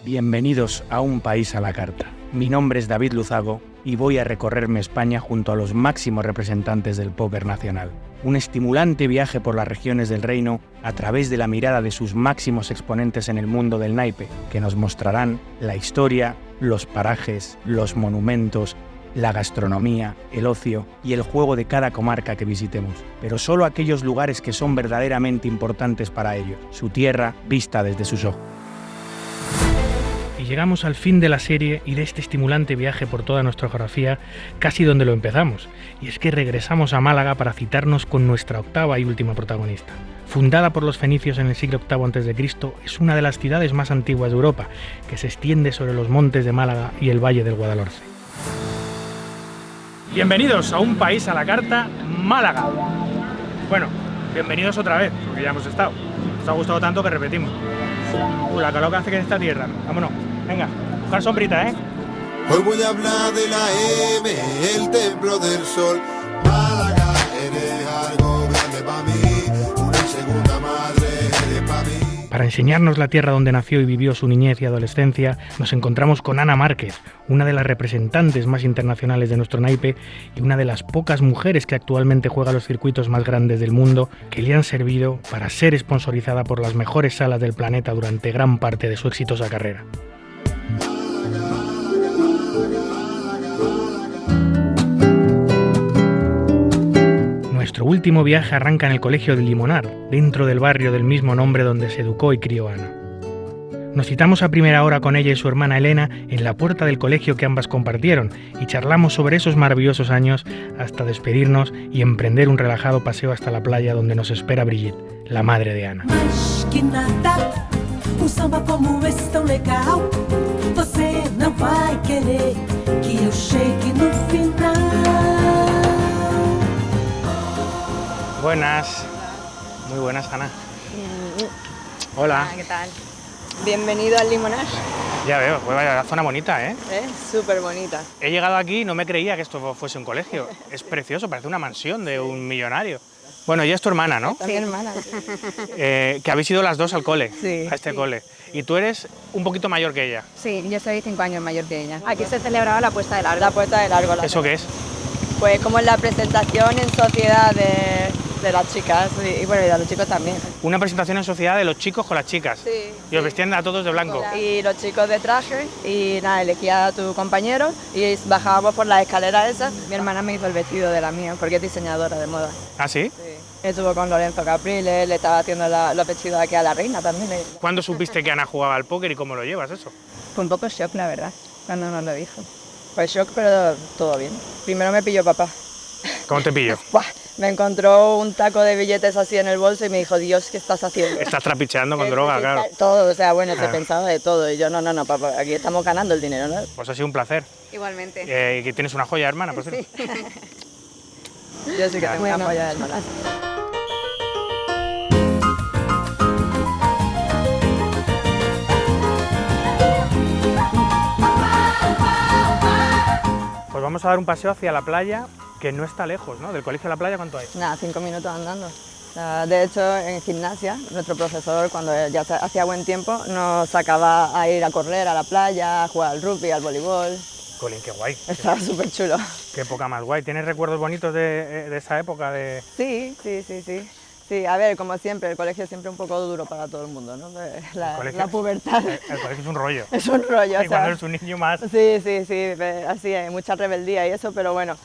Bienvenidos a Un País a la Carta. Mi nombre es David Luzago y voy a recorrerme España junto a los máximos representantes del póker nacional. Un estimulante viaje por las regiones del reino a través de la mirada de sus máximos exponentes en el mundo del naipe, que nos mostrarán la historia, los parajes, los monumentos, la gastronomía, el ocio y el juego de cada comarca que visitemos, pero solo aquellos lugares que son verdaderamente importantes para ellos, su tierra vista desde sus ojos. Y llegamos al fin de la serie y de este estimulante viaje por toda nuestra geografía, casi donde lo empezamos, y es que regresamos a Málaga para citarnos con nuestra octava y última protagonista. Fundada por los fenicios en el siglo VIII a.C., es una de las ciudades más antiguas de Europa, que se extiende sobre los montes de Málaga y el valle del Guadalhorce. Bienvenidos a Un País a la Carta, Málaga. Bueno, bienvenidos otra vez, porque ya hemos estado. Nos ha gustado tanto que repetimos. La calor que hace que en esta tierra. Vámonos, venga, buscar sombrita, ¿eh? Hoy voy a hablar de la M, el templo del sol. Málaga, eres algo grande para mí, una segunda madre eres para mí. Para enseñarnos la tierra donde nació y vivió su niñez y adolescencia, nos encontramos con Ana Márquez, una de las representantes más internacionales de nuestro naipe y una de las pocas mujeres que actualmente juega los circuitos más grandes del mundo, que le han servido para ser sponsorizada por las mejores salas del planeta durante gran parte de su exitosa carrera. Nuestro último viaje arranca en el colegio de Limonar, dentro del barrio del mismo nombre donde se educó y crió Ana. Nos citamos a primera hora con ella y su hermana Elena en la puerta del colegio que ambas compartieron y charlamos sobre esos maravillosos años hasta despedirnos y emprender un relajado paseo hasta la playa donde nos espera Brigitte, la madre de Ana. Samba como esse tão legal, você não vai querer que eu chegue no final. Buenas, muy buenas, Ana. Hola. ¿Qué tal? Bienvenido al Limonar. Ya veo, pues vaya, la zona bonita, ¿eh? Súper bonita. He llegado aquí y no me creía que esto fuese un colegio. Es precioso, parece una mansión de un millonario. Bueno, ella es tu hermana, ¿no? Mi hermana. Que habéis ido las dos al cole, Sí. a este cole. Y tú eres un poquito mayor que ella. Sí, yo soy 5 años mayor que ella. Aquí se celebraba la puesta de largo. La puesta de largo. ¿Eso qué es? Pues como la presentación en sociedad de las chicas y bueno, y de los chicos también. Una presentación en sociedad de los chicos con las chicas. Sí. Y os vestían a todos de blanco. Y los chicos de traje y nada, elegía a tu compañero y bajábamos por las escaleras esas. Mi hermana me hizo el vestido de la mía porque es diseñadora de moda. ¿Ah, sí? Sí. Estuvo con Lorenzo Capriles, le estaba haciendo los vestidos aquí a la reina también. ¿Cuándo supiste que Ana jugaba al póker y cómo lo llevas eso? Fue un poco shock, la verdad, cuando nos lo dijo. Fue shock, pero todo bien. Primero me pilló papá. ¿Cómo te pillo? ¡Buah! Me encontró un taco de billetes así en el bolso y me dijo, Dios, ¿qué estás haciendo? Estás trapicheando con droga, claro. Todo, o sea, bueno, se pensaba de todo. Y yo, no, papá, aquí estamos ganando el dinero, ¿no? Pues ha sido un placer. Igualmente. Y que tienes una joya, hermana, por cierto. Sí. Yo sí que tengo una joya del molar. Pues vamos a dar un paseo hacia la playa, que no está lejos, ¿no? Del colegio a la playa, ¿cuánto hay? Nada, 5 minutos andando. O sea, de hecho, en gimnasia, nuestro profesor, cuando ya hacía buen tiempo, nos sacaba a ir a correr a la playa, a jugar al rugby, al voleibol. Colín, qué guay. Estaba súper chulo. Qué época más guay. ¿Tienes recuerdos bonitos de esa época? Sí. Sí, a ver, como siempre, el colegio es siempre un poco duro para todo el mundo, ¿no? La pubertad. El colegio es un rollo. Es un rollo, Y cuando eres un niño más... Sí, así hay mucha rebeldía y eso, pero bueno,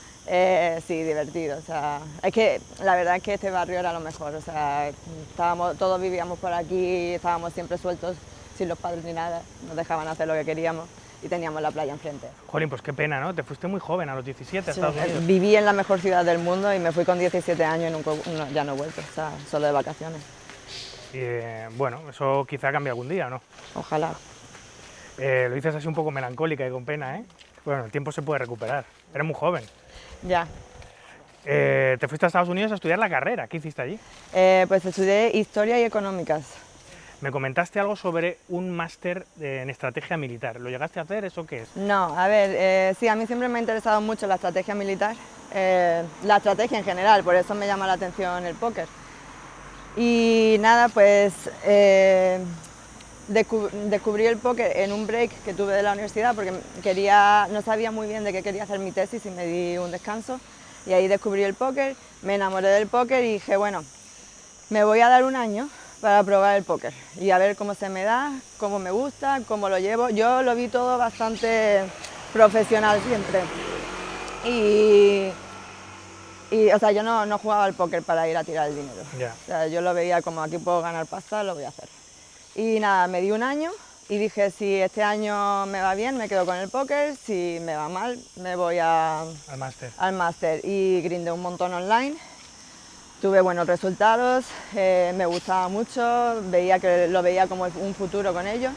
sí, divertido. O sea, es que la verdad es que este barrio era lo mejor, o sea, todos vivíamos por aquí, estábamos siempre sueltos, sin los padres ni nada, nos dejaban hacer lo que queríamos y teníamos la playa enfrente. Jolín, pues qué pena, ¿no? Te fuiste muy joven, a los 17 a Estados Unidos. Viví en la mejor ciudad del mundo y me fui con 17 años y ya no he vuelto, o sea, solo de vacaciones. Y bueno, eso quizá cambie algún día, ¿no? Ojalá. Lo dices así un poco melancólica y con pena, ¿eh? Bueno, el tiempo se puede recuperar. Eres muy joven. Ya. Te fuiste a Estados Unidos a estudiar la carrera. ¿Qué hiciste allí? Pues estudié Historia y Económicas. Me comentaste algo sobre un máster en estrategia militar. ¿Lo llegaste a hacer? ¿Eso qué es? No, a ver, sí, a mí siempre me ha interesado mucho la estrategia militar, la estrategia en general, por eso me llama la atención el póker. Y nada, pues descubrí el póker en un break que tuve de la universidad porque no sabía muy bien de qué quería hacer mi tesis y me di un descanso. Y ahí descubrí el póker, me enamoré del póker y dije, bueno, me voy a dar un año para probar el póker y a ver cómo se me da, cómo me gusta, cómo lo llevo. Yo lo vi todo bastante profesional siempre. O sea, yo no jugaba al póker para ir a tirar el dinero. Ya. O sea, yo lo veía como aquí puedo ganar pasta, lo voy a hacer. Y nada, me di un año y dije, si este año me va bien, me quedo con el póker, si me va mal, me voy Al máster. al máster. Y grindé un montón online, tuve buenos resultados, me gustaba mucho, lo veía como un futuro con ello.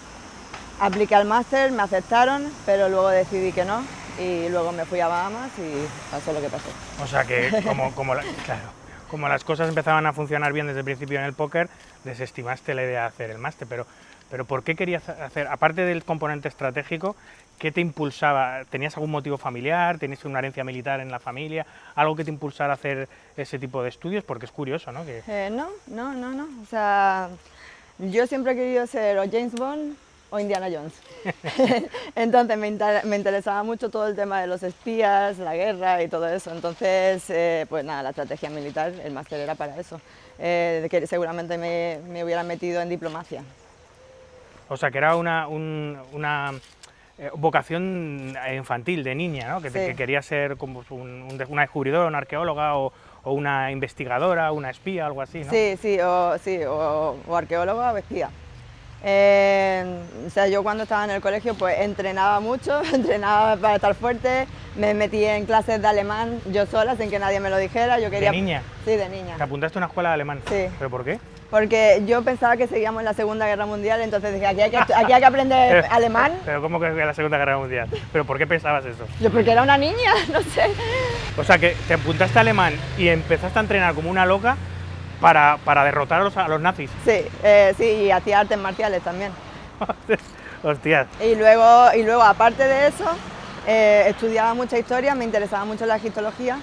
Apliqué al máster, me aceptaron, pero luego decidí que no y luego me fui a Bahamas y pasó lo que pasó. O sea que claro, como las cosas empezaban a funcionar bien desde el principio en el póker, desestimaste la idea de hacer el máster, pero ¿por qué querías hacer, aparte del componente estratégico, qué te impulsaba? ¿Tenías algún motivo familiar? ¿Tenías una herencia militar en la familia? ¿Algo que te impulsara a hacer ese tipo de estudios? Porque es curioso, ¿no? No. O sea, yo siempre he querido ser o James Bond o Indiana Jones. Entonces me interesaba mucho todo el tema de los espías, la guerra y todo eso. Entonces, pues nada, la estrategia militar, el máster era para eso. Que seguramente me hubiera metido en diplomacia. O sea, que era una vocación infantil, de niña, ¿no? Que Sí. querías ser como una descubridora, una arqueóloga o una investigadora, una espía, algo así, ¿no? Sí, o arqueóloga o espía. O sea, yo cuando estaba en el colegio pues entrenaba mucho, entrenaba para estar fuerte, me metí en clases de alemán yo sola sin que nadie me lo dijera. Yo quería... ¿De niña? Sí, de niña. ¿Te apuntaste a una escuela de alemán? Sí. ¿Pero por qué? Porque yo pensaba que seguíamos en la Segunda Guerra Mundial, entonces dije, aquí hay que aprender alemán. ¿Pero cómo que la Segunda Guerra Mundial? ¿Pero por qué pensabas eso? Yo porque era una niña, no sé. O sea, que te apuntaste a alemán y empezaste a entrenar como una loca para derrotar a los nazis. Sí, y hacía artes marciales también. Hostias. Y luego, aparte de eso, estudiaba mucha historia, me interesaba mucho la egiptología.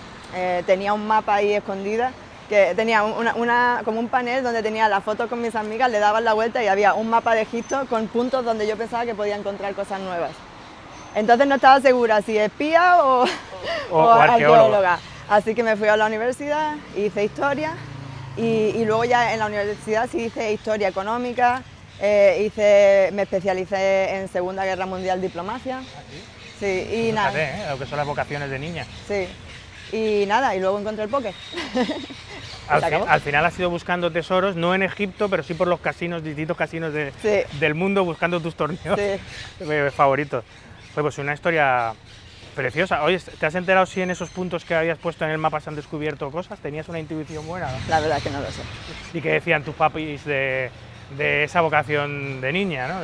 Tenía un mapa ahí escondida, que tenía como un panel donde tenía las fotos con mis amigas, le daban la vuelta y había un mapa de Egipto con puntos donde yo pensaba que podía encontrar cosas nuevas. Entonces no estaba segura si espía o arqueóloga. Así que me fui a la universidad, hice historia y luego ya en la universidad sí hice historia económica. Me especialicé en Segunda Guerra Mundial diplomacia. ¿Ah, sí? Sí, y Pues nada. fíjate, lo que son las vocaciones de niña. Sí, y nada, y luego encontré el póker. Al final has ido buscando tesoros, no en Egipto, pero sí por los casinos, distintos casinos del mundo, buscando tus torneos favoritos. Pues una historia preciosa. Oye, ¿te has enterado si en esos puntos que habías puesto en el mapa se han descubierto cosas? ¿Tenías una intuición buena, no? La verdad es que no lo sé. ¿Y qué decían tus papis de esa vocación de niña, ¿no?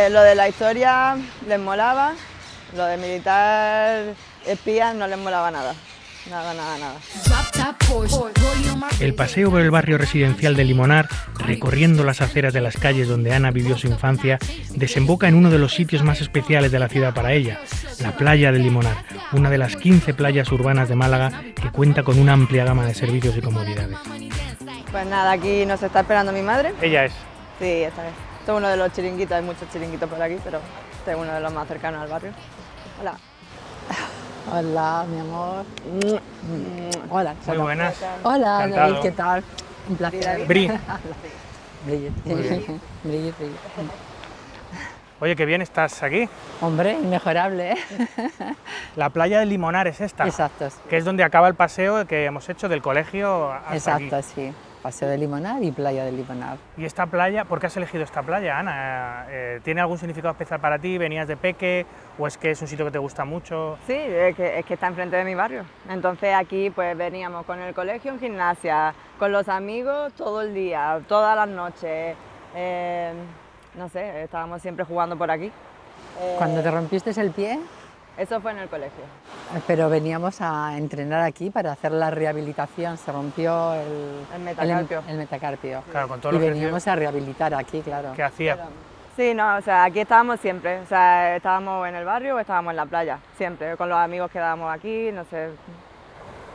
Lo de la historia les molaba, lo de militar espía no les molaba nada. Nada. El paseo por el barrio residencial de Limonar, recorriendo las aceras de las calles donde Ana vivió su infancia, desemboca en uno de los sitios más especiales de la ciudad para ella, la playa de Limonar, una de las 15 playas urbanas de Málaga que cuenta con una amplia gama de servicios y comodidades. Pues nada, aquí nos está esperando mi madre. Ella es. Sí, esta vez. Este es uno de los chiringuitos, hay muchos chiringuitos por aquí, pero este es uno de los más cercanos al barrio. Hola. Hola, mi amor. Hola. Muy buenas. Hola, Encantado. David, ¿qué tal? Un placer. Bri. Brigitte. Brigitte. Oye, qué bien estás aquí. Hombre, inmejorable, ¿eh? La playa de Limonar es esta. Exacto, sí. Que es donde acaba el paseo que hemos hecho del colegio hasta Exacto, aquí. sí. Paseo de Limonar y playa de Limonar. ¿Y esta playa, por qué has elegido esta playa, Ana? ¿Tiene algún significado especial para ti? ¿Venías de peque o es que es un sitio que te gusta mucho? Sí, es que está enfrente de mi barrio. Entonces aquí pues veníamos con el colegio en gimnasia, con los amigos todo el día, todas las noches. No sé, estábamos siempre jugando por aquí. Cuando te rompiste el pie, Eso fue en el colegio. pero veníamos a entrenar aquí para hacer la rehabilitación. Se rompió El metacarpio. el metacarpio. Claro, con todo Y lo que veníamos a rehabilitar aquí, claro. ¿Qué hacía? Sí, no, o sea, aquí estábamos siempre. O sea, estábamos en el barrio o estábamos en la playa, siempre. Con los amigos quedábamos aquí, no sé.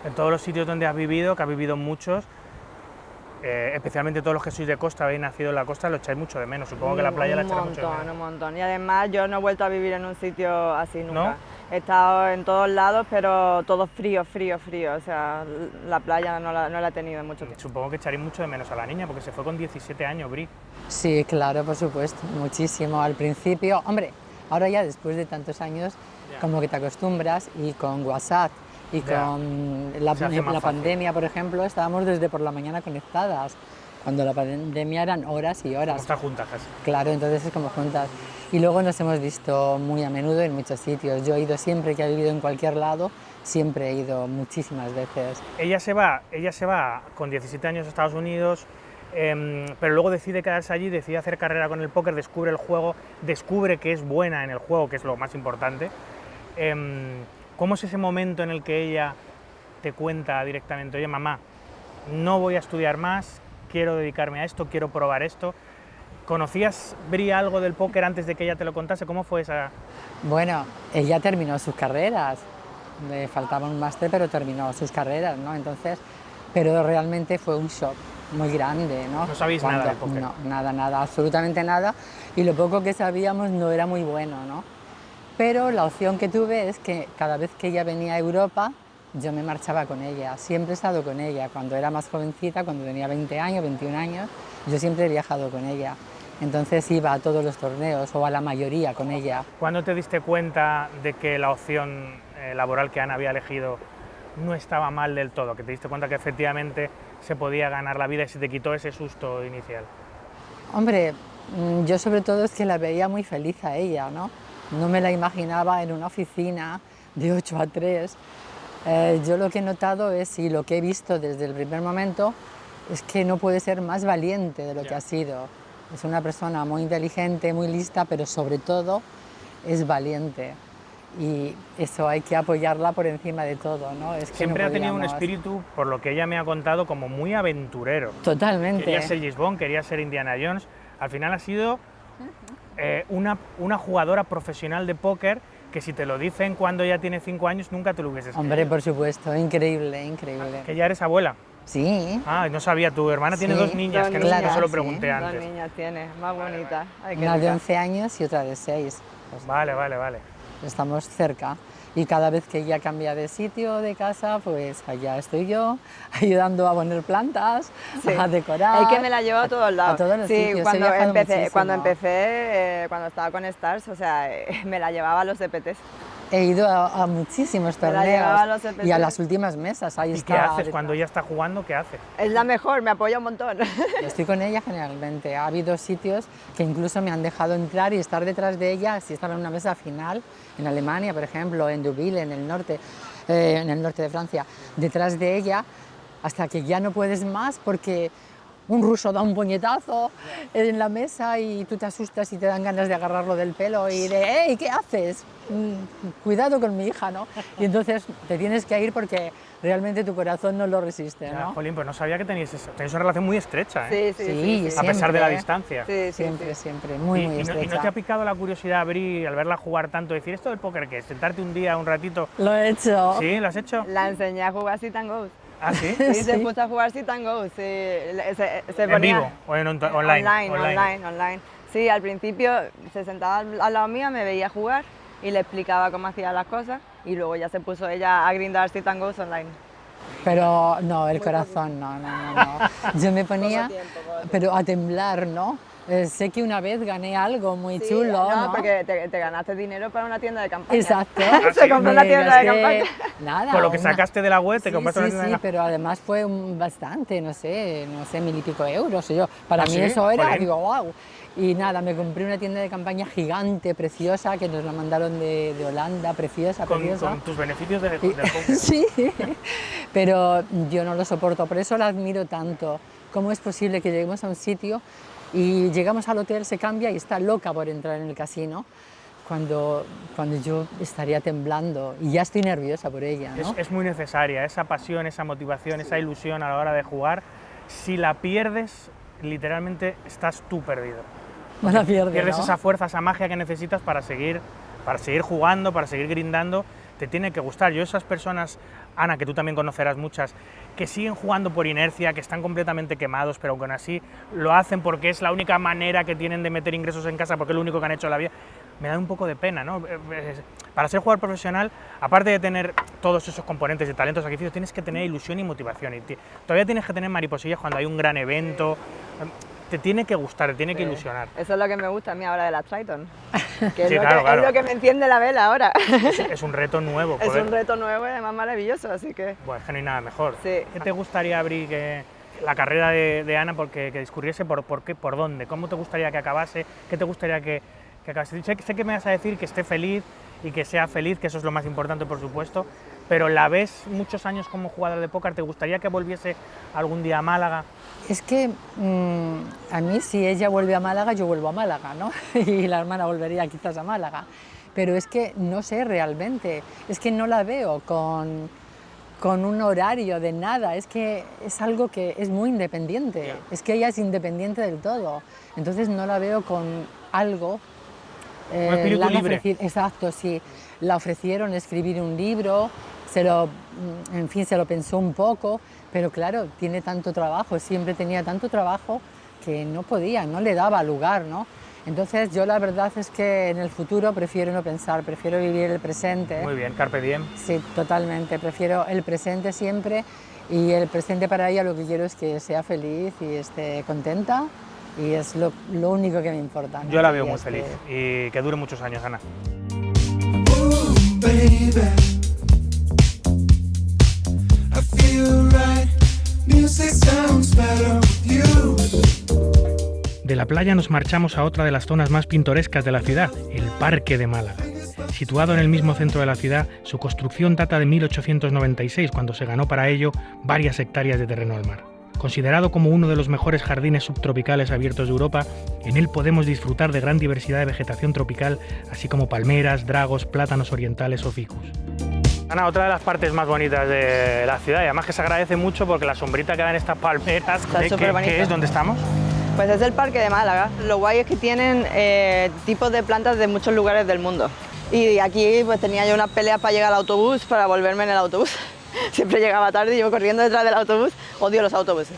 En todos los sitios donde has vivido, que has vivido muchos, especialmente todos los que sois de costa, habéis nacido en la costa, lo echáis mucho de menos. Supongo que la playa la echáis mucho de menos. Un montón. Y además yo no he vuelto a vivir en un sitio así nunca. ¿No? He estado en todos lados, pero todo frío. O sea, la playa no la he tenido en mucho tiempo. Supongo que echaréis mucho de menos a la niña, porque se fue con 17 años, Bri. Sí, claro, por supuesto, muchísimo. Al principio, hombre, ahora ya después de tantos años, como que te acostumbras y con WhatsApp y con la pandemia, por ejemplo, estábamos desde por la mañana conectadas, cuando la pandemia eran horas y horas. Como estar juntas casi. Claro, entonces es como juntas. Y luego nos hemos visto muy a menudo en muchos sitios. Yo he ido siempre que he vivido en cualquier lado, siempre he ido muchísimas veces. Ella se va con 17 años a Estados Unidos, pero luego decide quedarse allí, decide hacer carrera con el póker, descubre el juego, descubre que es buena en el juego, que es lo más importante. ¿Cómo es ese momento en el que ella te cuenta directamente, oye mamá, no voy a estudiar más, quiero dedicarme a esto, quiero probar esto? ¿Conocías, Bri, algo del póker antes de que ella te lo contase? ¿Cómo fue esa...? Bueno, ella terminó sus carreras, le faltaba un máster, pero terminó sus carreras, ¿no? Entonces, pero realmente fue un shock muy grande, ¿no? No sabéis nada del póker. No, nada, absolutamente nada, y lo poco que sabíamos no era muy bueno, ¿no? Pero la opción que tuve es que cada vez que ella venía a Europa, yo me marchaba con ella, siempre he estado con ella, cuando era más jovencita, cuando tenía 20 años, 21 años, yo siempre he viajado con ella. Entonces iba a todos los torneos o a la mayoría con ella. ¿Cuándo te diste cuenta de que la opción laboral que Ana había elegido no estaba mal del todo? Que te diste cuenta que efectivamente se podía ganar la vida y se te quitó ese susto inicial. Hombre, yo sobre todo es que la veía muy feliz a ella, ¿no? No me la imaginaba en una oficina de 8 a 3. Yo lo que he notado es, y lo que he visto desde el primer momento, es que no puede ser más valiente de lo que ha sido. Es una persona muy inteligente, muy lista, pero sobre todo es valiente. Y eso hay que apoyarla por encima de todo, ¿no? Es que siempre no ha tenido un podíamos... espíritu, por lo que ella me ha contado, como muy aventurero. Totalmente. Quería ser James Bond, quería ser Indiana Jones. Al final ha sido una jugadora profesional de póker que si te lo dicen cuando ya tiene 5 años nunca te lo hubieses creído. Hombre, por supuesto, increíble. Que ya eres abuela. Sí. Ah, no sabía, tu hermana tiene Sí, 2 niñas, que no claro, se lo sí. pregunté antes. 2 niñas tiene, más bonitas. Ay, qué Una de rica. 11 años y otra de 6. Pues Vale. estamos cerca. Y cada vez que ella cambia de sitio, de casa, pues allá estoy yo, ayudando a poner plantas, Sí. a decorar. Es que me la llevo a todos lados. A todos los sí, sitios, he cuando viajado empecé, muchísimo. cuando estaba con Stars, o sea, me la llevaba a los EPTs. He ido a muchísimos Me la llevaba a los torneos EPTs. y a las últimas mesas. Ahí ¿Y está, qué haces detrás. cuando ella está jugando? ¿Qué haces? Es la mejor, me apoya un montón. Estoy con ella generalmente. Ha habido sitios que incluso me han dejado entrar y estar detrás de ella si estaba en una mesa final, en Alemania, por ejemplo, en Deauville, en el norte de Francia, detrás de ella, hasta que ya no puedes más porque un ruso da un puñetazo en la mesa y tú te asustas y te dan ganas de agarrarlo del pelo y de ¡hey! ¿Qué haces? Cuidado con mi hija, ¿no? Y entonces te tienes que ir porque realmente tu corazón no lo resiste, Ya, ¿no? jolín, pues no sabía que tenéis una relación muy estrecha, ¿eh? Sí, A pesar de la siempre. distancia. Sí, Siempre, muy ¿Y no estrecha. te ha picado la curiosidad, Bri, al verla jugar tanto, decir esto del póker qué es? ¿Sentarte un día, un ratito? Lo he hecho. ¿Sí? ¿Lo has hecho? La enseñé a jugar sit and go. ¿Ah, sí? Sí, se Sí. puso a jugar sit and go. Sí. Se ¿En ponía- vivo o en online? Online. Sí, al principio se sentaba al lado mío, me veía jugar y le explicaba cómo hacía las cosas y luego ya se puso ella a grindar sit and goes online. Pero no, el corazón no. Yo me ponía, pero a temblar, ¿no? Sé que una vez gané algo muy Sí, chulo, ¿no? porque te ganaste dinero para una tienda de campaña. Exacto. Se compró una tienda de Gasté campaña. Nada. Con lo que una- sacaste de la web, te Sí, compraste una sí, tienda de pero además fue bastante, no sé, 1.000 y pico euros. Y yo, para ¿Ah, mí sí? eso era, Jolín. digo, wow. Y nada, me compré una tienda de campaña gigante, preciosa, que nos la mandaron de Holanda, preciosa. con tus beneficios del Y- póker. Sí, pero yo no lo soporto, por eso la admiro tanto. ¿Cómo es posible que lleguemos a un sitio y llegamos al hotel, se cambia y está loca por entrar en el casino? Cuando yo estaría temblando y ya estoy nerviosa por ella, ¿no? Es muy necesaria esa pasión, esa motivación, esa ilusión a la hora de jugar. Si la pierdes, literalmente estás tú perdido. No la pierde, Pierdes ¿no? esa fuerza, esa magia que necesitas para seguir jugando, para seguir grindando. te tiene que gustar. Yo esas personas, Ana, que tú también conocerás muchas, que siguen jugando por inercia, que están completamente quemados, pero aún así lo hacen porque es la única manera que tienen de meter ingresos en casa, porque es lo único que han hecho en la vida, me da un poco de pena, ¿no? Para ser jugador profesional, aparte de tener todos esos componentes de talento, sacrificio, tienes que tener ilusión y motivación, y todavía tienes que tener mariposillas cuando hay un gran evento. Te tiene que gustar, te tiene que ilusionar. Eso es lo que me gusta a mí ahora de la Triton, que es, Sí, lo, claro, que, claro. es lo que me enciende la vela ahora. Es un reto nuevo. Es poder- un reto nuevo y además maravilloso, así que... Bueno, es que no hay nada mejor. Sí. ¿Qué te gustaría abrir la carrera de Ana porque que discurriese por qué, por dónde? ¿Cómo te gustaría que acabase? ¿Qué te gustaría que acabase? Sé que me vas a decir que esté feliz y que sea feliz, que eso es lo más importante, por supuesto, pero la ves muchos años como jugadora de póker, ¿te gustaría que volviese algún día a Málaga? Es que a mí si ella vuelve a Málaga, yo vuelvo a Málaga, ¿no? Y la hermana volvería quizás a Málaga. Pero es que no sé realmente, es que no la veo con un horario de nada, es que es algo que es muy independiente, es que ella es independiente del todo, entonces no la veo con algo. Un espíritu la han libre. Exacto, sí, la ofrecieron escribir un libro, en fin, se lo pensó un poco, pero claro, tiene tanto trabajo, siempre tenía tanto trabajo que no podía, no le daba lugar, ¿no? Entonces yo la verdad es que en el futuro prefiero no pensar, prefiero vivir el presente. Muy bien, carpe diem. Sí, totalmente, prefiero el presente siempre y el presente para ella lo que quiero es que sea feliz y esté contenta y es lo único que me importa, ¿no? Yo la veo Y muy es feliz y que dure muchos años, Ana. Ooh, baby, I feel right. Music sounds better with you. De la playa nos marchamos a otra de las zonas más pintorescas de la ciudad, el Parque de Málaga. Situado en el mismo centro de la ciudad, su construcción data de 1896, cuando se ganó para ello varias hectáreas de terreno al mar. Considerado como uno de los mejores jardines subtropicales abiertos de Europa, en él podemos disfrutar de gran diversidad de vegetación tropical, así como palmeras, dragos, plátanos orientales o ficus. Ana, otra de las partes más bonitas de la ciudad, y además que se agradece mucho porque la sombrita que dan estas palmeras, Está superbonito. ¿qué es? ¿Dónde estamos? Pues es el Parque de Málaga. Lo guay es que tienen tipos de plantas de muchos lugares del mundo. Y aquí pues tenía yo unas peleas para llegar al autobús, para volverme en el autobús. Siempre llegaba tarde y yo corriendo detrás del autobús. Odio los autobuses.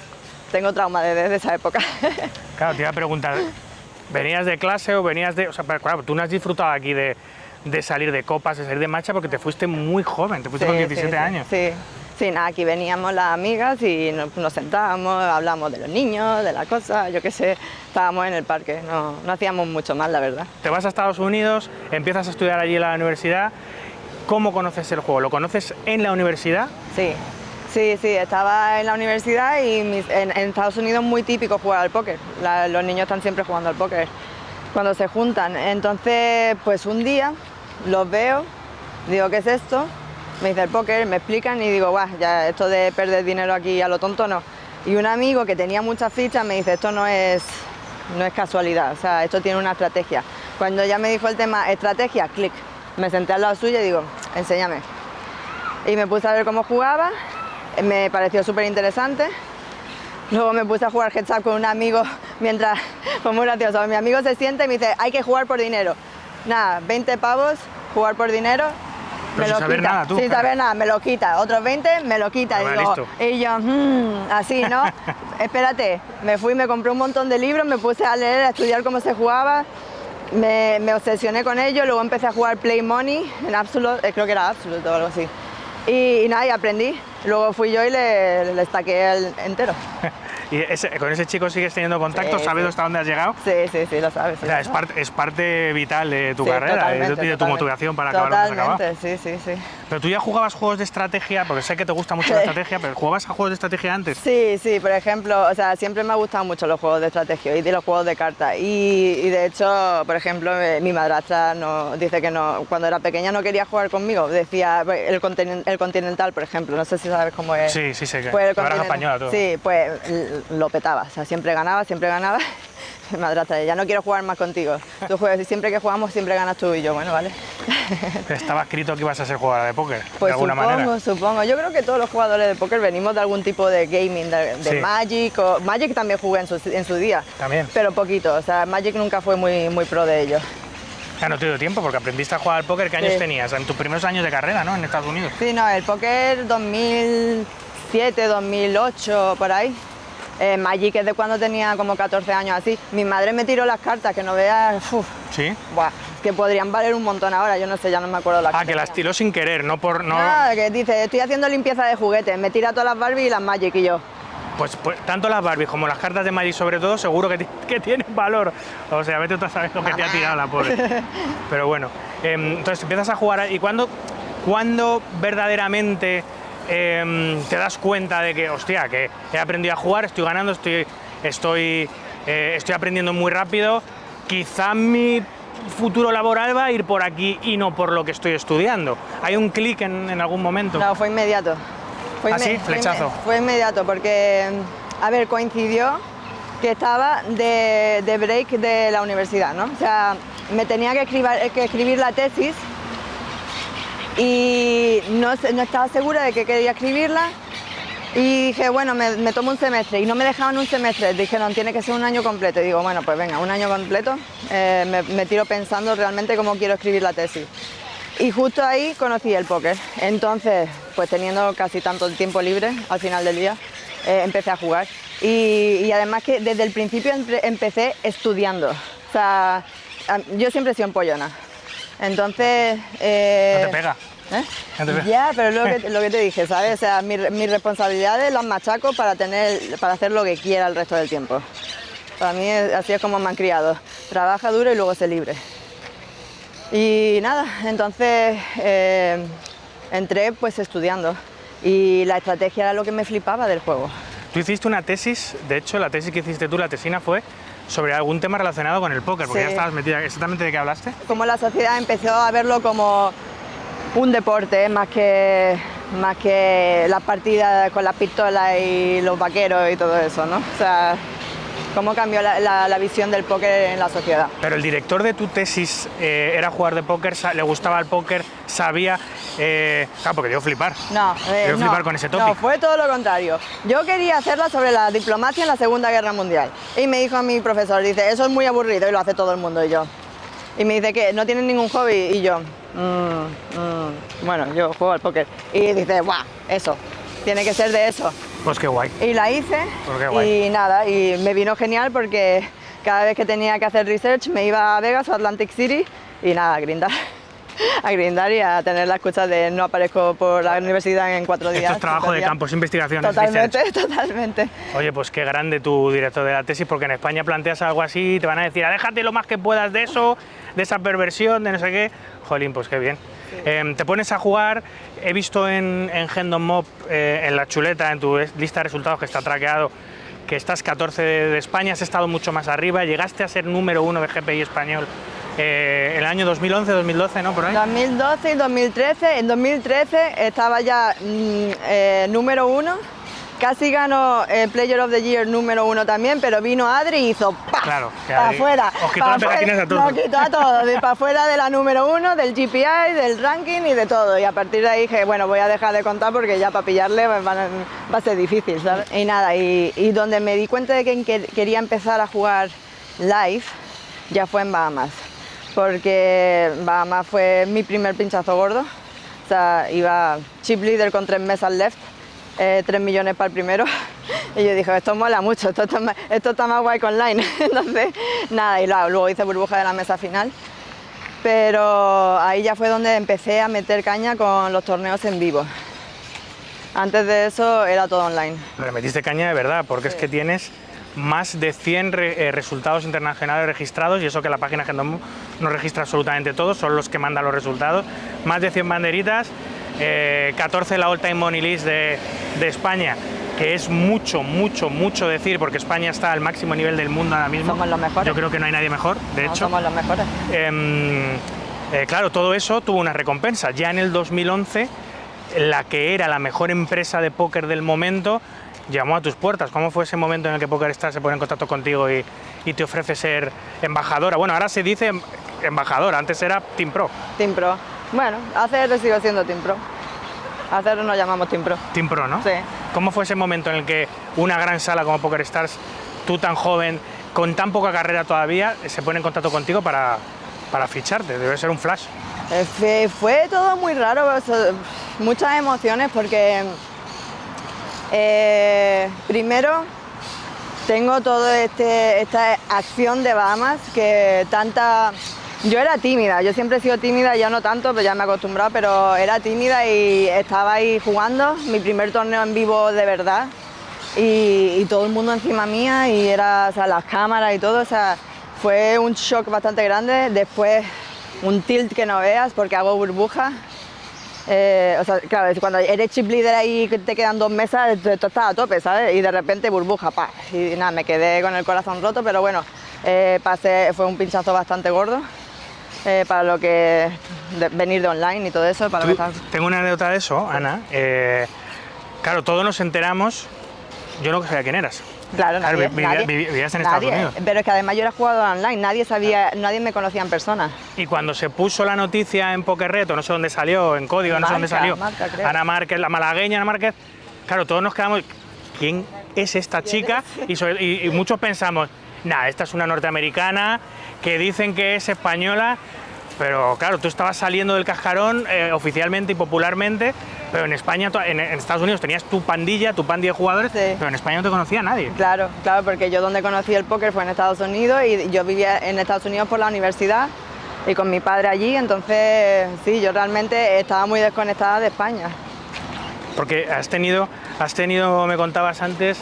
Tengo trauma desde esa época. Claro, te iba a preguntar, ¿venías de clase o venías de...? O sea, pero claro, tú no has disfrutado aquí de salir de copas, de salir de marcha, porque te fuiste muy joven, te fuiste con 17 años. Sí. Sí, nada, aquí veníamos las amigas y nos sentábamos, hablábamos de los niños, de las cosas, yo qué sé, estábamos en el parque, no hacíamos mucho más, la verdad. Te vas a Estados Unidos, empiezas a estudiar allí en la universidad. ¿Cómo conoces el juego? ¿Lo conoces en la universidad? Sí, estaba en la universidad y en Estados Unidos es muy típico jugar al póker. Los niños están siempre jugando al póker cuando se juntan. Entonces, pues un día los veo, digo, ¿qué es esto? Me dice el póker, me explican y digo, guau, ya esto de perder dinero aquí a lo tonto no. Y un amigo que tenía muchas fichas me dice, esto no es casualidad, o sea, esto tiene una estrategia. Cuando ya me dijo el tema estrategia, clic, me senté al lado suyo y digo, enséñame. Y me puse a ver cómo jugaba, me pareció súper interesante. Luego me puse a jugar heads up con un amigo mientras, fue muy gracioso, mi amigo se sienta y me dice, hay que jugar por dinero. Nada, 20 pavos, jugar por dinero. Pero sin saber nada, tú. Sin saber nada, me lo quita. Otros 20, me lo quita. Ah, Digo, listo. y yo, así, ¿no? Espérate, me fui, me compré un montón de libros, me puse a leer, a estudiar cómo se jugaba. Me obsesioné con ello, luego empecé a jugar Play Money en Absolute, creo que era Absolute o algo así. Y nada, y aprendí. Luego fui yo y le estaqué el entero. ¿Y con ese chico sigues teniendo contacto? Sí, ¿Sabes sí. hasta dónde has llegado? Sí, lo sabes. O sea, es parte vital de tu Sí, carrera y de tu totalmente. motivación para acabar donde has acabado. Totalmente, sí. Pero tú ya jugabas juegos de estrategia, porque sé que te gusta mucho la estrategia, pero ¿jugabas a juegos de estrategia antes? Sí, por ejemplo, o sea, siempre me han gustado mucho los juegos de estrategia y de los juegos de cartas. Y de hecho, por ejemplo, mi madrastra dice que no, cuando era pequeña no quería jugar conmigo. Decía el Continental, por ejemplo, no sé si sabes cómo es. Sí, sé que Pues el baraja Continental. española todo. Sí, pues lo petaba, o sea, siempre ganaba. Mi madrastra, ya no quiero jugar más contigo. Tú juegas y siempre que jugamos siempre ganas tú y yo, bueno, vale. Estaba escrito que ibas a ser jugadora de póker, Pues de alguna manera. supongo. Yo creo que todos los jugadores de póker venimos de algún tipo de gaming, de Sí. Magic. Magic también jugué en su día. También. Pero poquito, o sea, Magic nunca fue muy pro de ello. Ya no te dio tiempo porque aprendiste a jugar al póker. ¿Qué años Sí. tenías? En tus primeros años de carrera, ¿no? En Estados Unidos. Sí, no, el póker 2007, 2008, por ahí. Magic es de cuando tenía como 14 años así. Mi madre me tiró las cartas, que no veas, Sí. buah, que podrían valer un montón ahora, yo no sé, ya no me acuerdo las Ah, que las tiró sin querer, no por... No... Nada, que dice, estoy haciendo limpieza de juguetes, me tira todas las Barbie y las Magic y yo. Pues tanto las Barbies como las cartas de Magic sobre todo, seguro que tienen valor. O sea, vete tú a saber lo que te ha tirado la pobre. Pero bueno, entonces empiezas a jugar. ¿Y cuándo verdaderamente te das cuenta de que, hostia, que he aprendido a jugar, estoy ganando, estoy aprendiendo muy rápido? Quizá mi futuro laboral va a ir por aquí y no por lo que estoy estudiando. ¿Hay un clic en algún momento? No, fue inmediato. ¿Ah, sí? Flechazo. Fue inmediato porque, a ver, coincidió que estaba de break de la universidad, ¿no? O sea, me tenía que escribir la tesis y no estaba segura de que quería escribirla y dije, bueno, me tomo un semestre y no me dejaban un semestre, dijeron, tiene que ser un año completo y digo, bueno, pues venga, un año completo, me tiro pensando realmente cómo quiero escribir la tesis. Y justo ahí conocí el póker. Entonces, pues teniendo casi tanto el tiempo libre al final del día, empecé a jugar. Y además que desde el principio empecé estudiando. O sea, yo siempre he sido empollona. Entonces... ¿No te pega? ¿Eh? No te pega. Ya, pero es lo que te dije, ¿sabes? O sea, mis responsabilidades las machaco para hacer lo que quiera el resto del tiempo. Para mí así es como me han criado. Trabaja duro y luego sé libre. Y nada, entonces entré pues estudiando y la estrategia era lo que me flipaba del juego. Tú hiciste una tesis, de hecho la tesis que hiciste tú, la tesina, fue sobre algún tema relacionado con el póker, porque Sí. ya estabas metida. ¿Exactamente de qué hablaste? Como la sociedad empezó a verlo como un deporte más que las partidas con las pistolas y los vaqueros y todo eso, ¿no? O sea, cómo cambió la visión del póker en la sociedad. Pero el director de tu tesis era jugador de póker, le gustaba el póker, sabía... claro, porque dio flipar. No, Dio flipar con ese tópico. no, fue todo lo contrario. Yo quería hacerla sobre la diplomacia en la Segunda Guerra Mundial. Y me dijo a mi profesor, dice, eso es muy aburrido y lo hace todo el mundo. Y yo. Y me dice que no tienes ningún hobby. Y yo, bueno, yo juego al póker. Y dice, ¡buah! Eso, tiene que ser de eso. Pues qué guay. Y la hice Pues qué guay. y nada, y me vino genial porque cada vez que tenía que hacer research me iba a Vegas o Atlantic City y nada, a grindar. A grindar y a tener la excusa de no aparezco por la universidad en 4 días. Esto es trabajo 5 de días. campo, es investigación. es Totalmente, research. totalmente. Oye, pues qué grande tu director de la tesis, porque en España planteas algo así y te van a decir, aléjate lo más que puedas de eso, de esa perversión, de no sé qué. Jolín, pues qué bien. Te pones a jugar, he visto en Hendon Mob, en la chuleta, en tu lista de resultados que está traqueado, que estás 14 de España, has estado mucho más arriba, llegaste a ser número 1 de GPI español el año 2011, 2012, ¿no? Por ahí. 2012 y 2013. En 2013 estaba ya número 1. Casi ganó Player of the Year número 1 también, pero vino Adri y hizo ¡pah! Claro, que para Adri afuera. os quitó las pegatinas a todos. Nos quitó a todos, de para afuera de la número 1, del GPI, del ranking y de todo. Y a partir de ahí dije, bueno, voy a dejar de contar porque ya para pillarle va a ser difícil, ¿sabes? Y nada, y donde me di cuenta de que quería empezar a jugar live ya fue en Bahamas. Porque Bahamas fue mi primer pinchazo gordo. O sea, iba chip leader con 3 mesas left. 3 millones para el primero y yo dije, esto mola mucho, esto está más guay que online. Entonces, nada, y luego hice burbuja de la mesa final, pero ahí ya fue donde empecé a meter caña con los torneos en vivo. Antes de eso era todo online. Pero metiste caña de verdad, porque es que tienes más de 100 resultados internacionales registrados, y eso que la página Hendon Mob no registra absolutamente todos, son los que mandan los resultados, más de 100 banderitas, 14 la All Time Money List de España, que es mucho decir, porque España está al máximo nivel del mundo ahora mismo. Somos los mejores. Yo creo que no hay nadie mejor, de hecho. Somos los mejores. Claro, todo eso tuvo una recompensa. Ya en el 2011, la que era la mejor empresa de póker del momento llamó a tus puertas. ¿Cómo fue ese momento en el que PokerStars se pone en contacto contigo y te ofrece ser embajadora? Bueno, ahora se dice embajadora, antes era Team Pro. Team Pro. Bueno, ACR sigo siendo Team Pro. ACR nos llamamos Team Pro. Team Pro, ¿no? Sí. ¿Cómo fue ese momento en el que una gran sala como PokerStars, tú tan joven, con tan poca carrera todavía, se pone en contacto contigo para para ficharte? Debe ser un flash. Fue todo muy raro, o sea, muchas emociones porque primero tengo toda esta acción de Bahamas que tanta... Yo era tímida, yo siempre he sido tímida, ya no tanto, pero ya me he acostumbrado, pero era tímida y estaba ahí jugando, mi primer torneo en vivo de verdad y todo el mundo encima mía y era, o sea, las cámaras y todo, o sea, fue un shock bastante grande, después un tilt que no veas porque hago burbuja. O sea, claro, cuando eres chip leader ahí que te quedan 2 mesas, tú estás a tope, ¿sabes? Y de repente burbuja, pa. Y nada, me quedé con el corazón roto, pero bueno, fue un pinchazo bastante gordo para lo que venir de online y todo eso. Para Tengo una anécdota de eso, Ana. Claro, todos nos enteramos, yo no sabía quién eras. Claro, nadie, vivías en Estados Unidos. Pero es que además yo era jugadora online, nadie sabía, nadie me conocía en persona. Y cuando se puso la noticia en Poker Reto, no sé dónde salió, en Código, no sé dónde salió, Ana Márquez, la malagueña Ana Márquez, claro, todos nos quedamos, ¿quién es esta chica? Y muchos pensamos, nada, esta es una norteamericana que dicen que es española, pero claro, tú estabas saliendo del cascarón oficialmente y popularmente, pero en España, en Estados Unidos tenías tu pandilla de jugadores, sí. Pero en España no te conocía nadie. Claro, claro, porque yo donde conocí el póker fue en Estados Unidos y yo vivía en Estados Unidos por la universidad y con mi padre allí, entonces sí, yo realmente estaba muy desconectada de España. Porque has tenido, me contabas antes,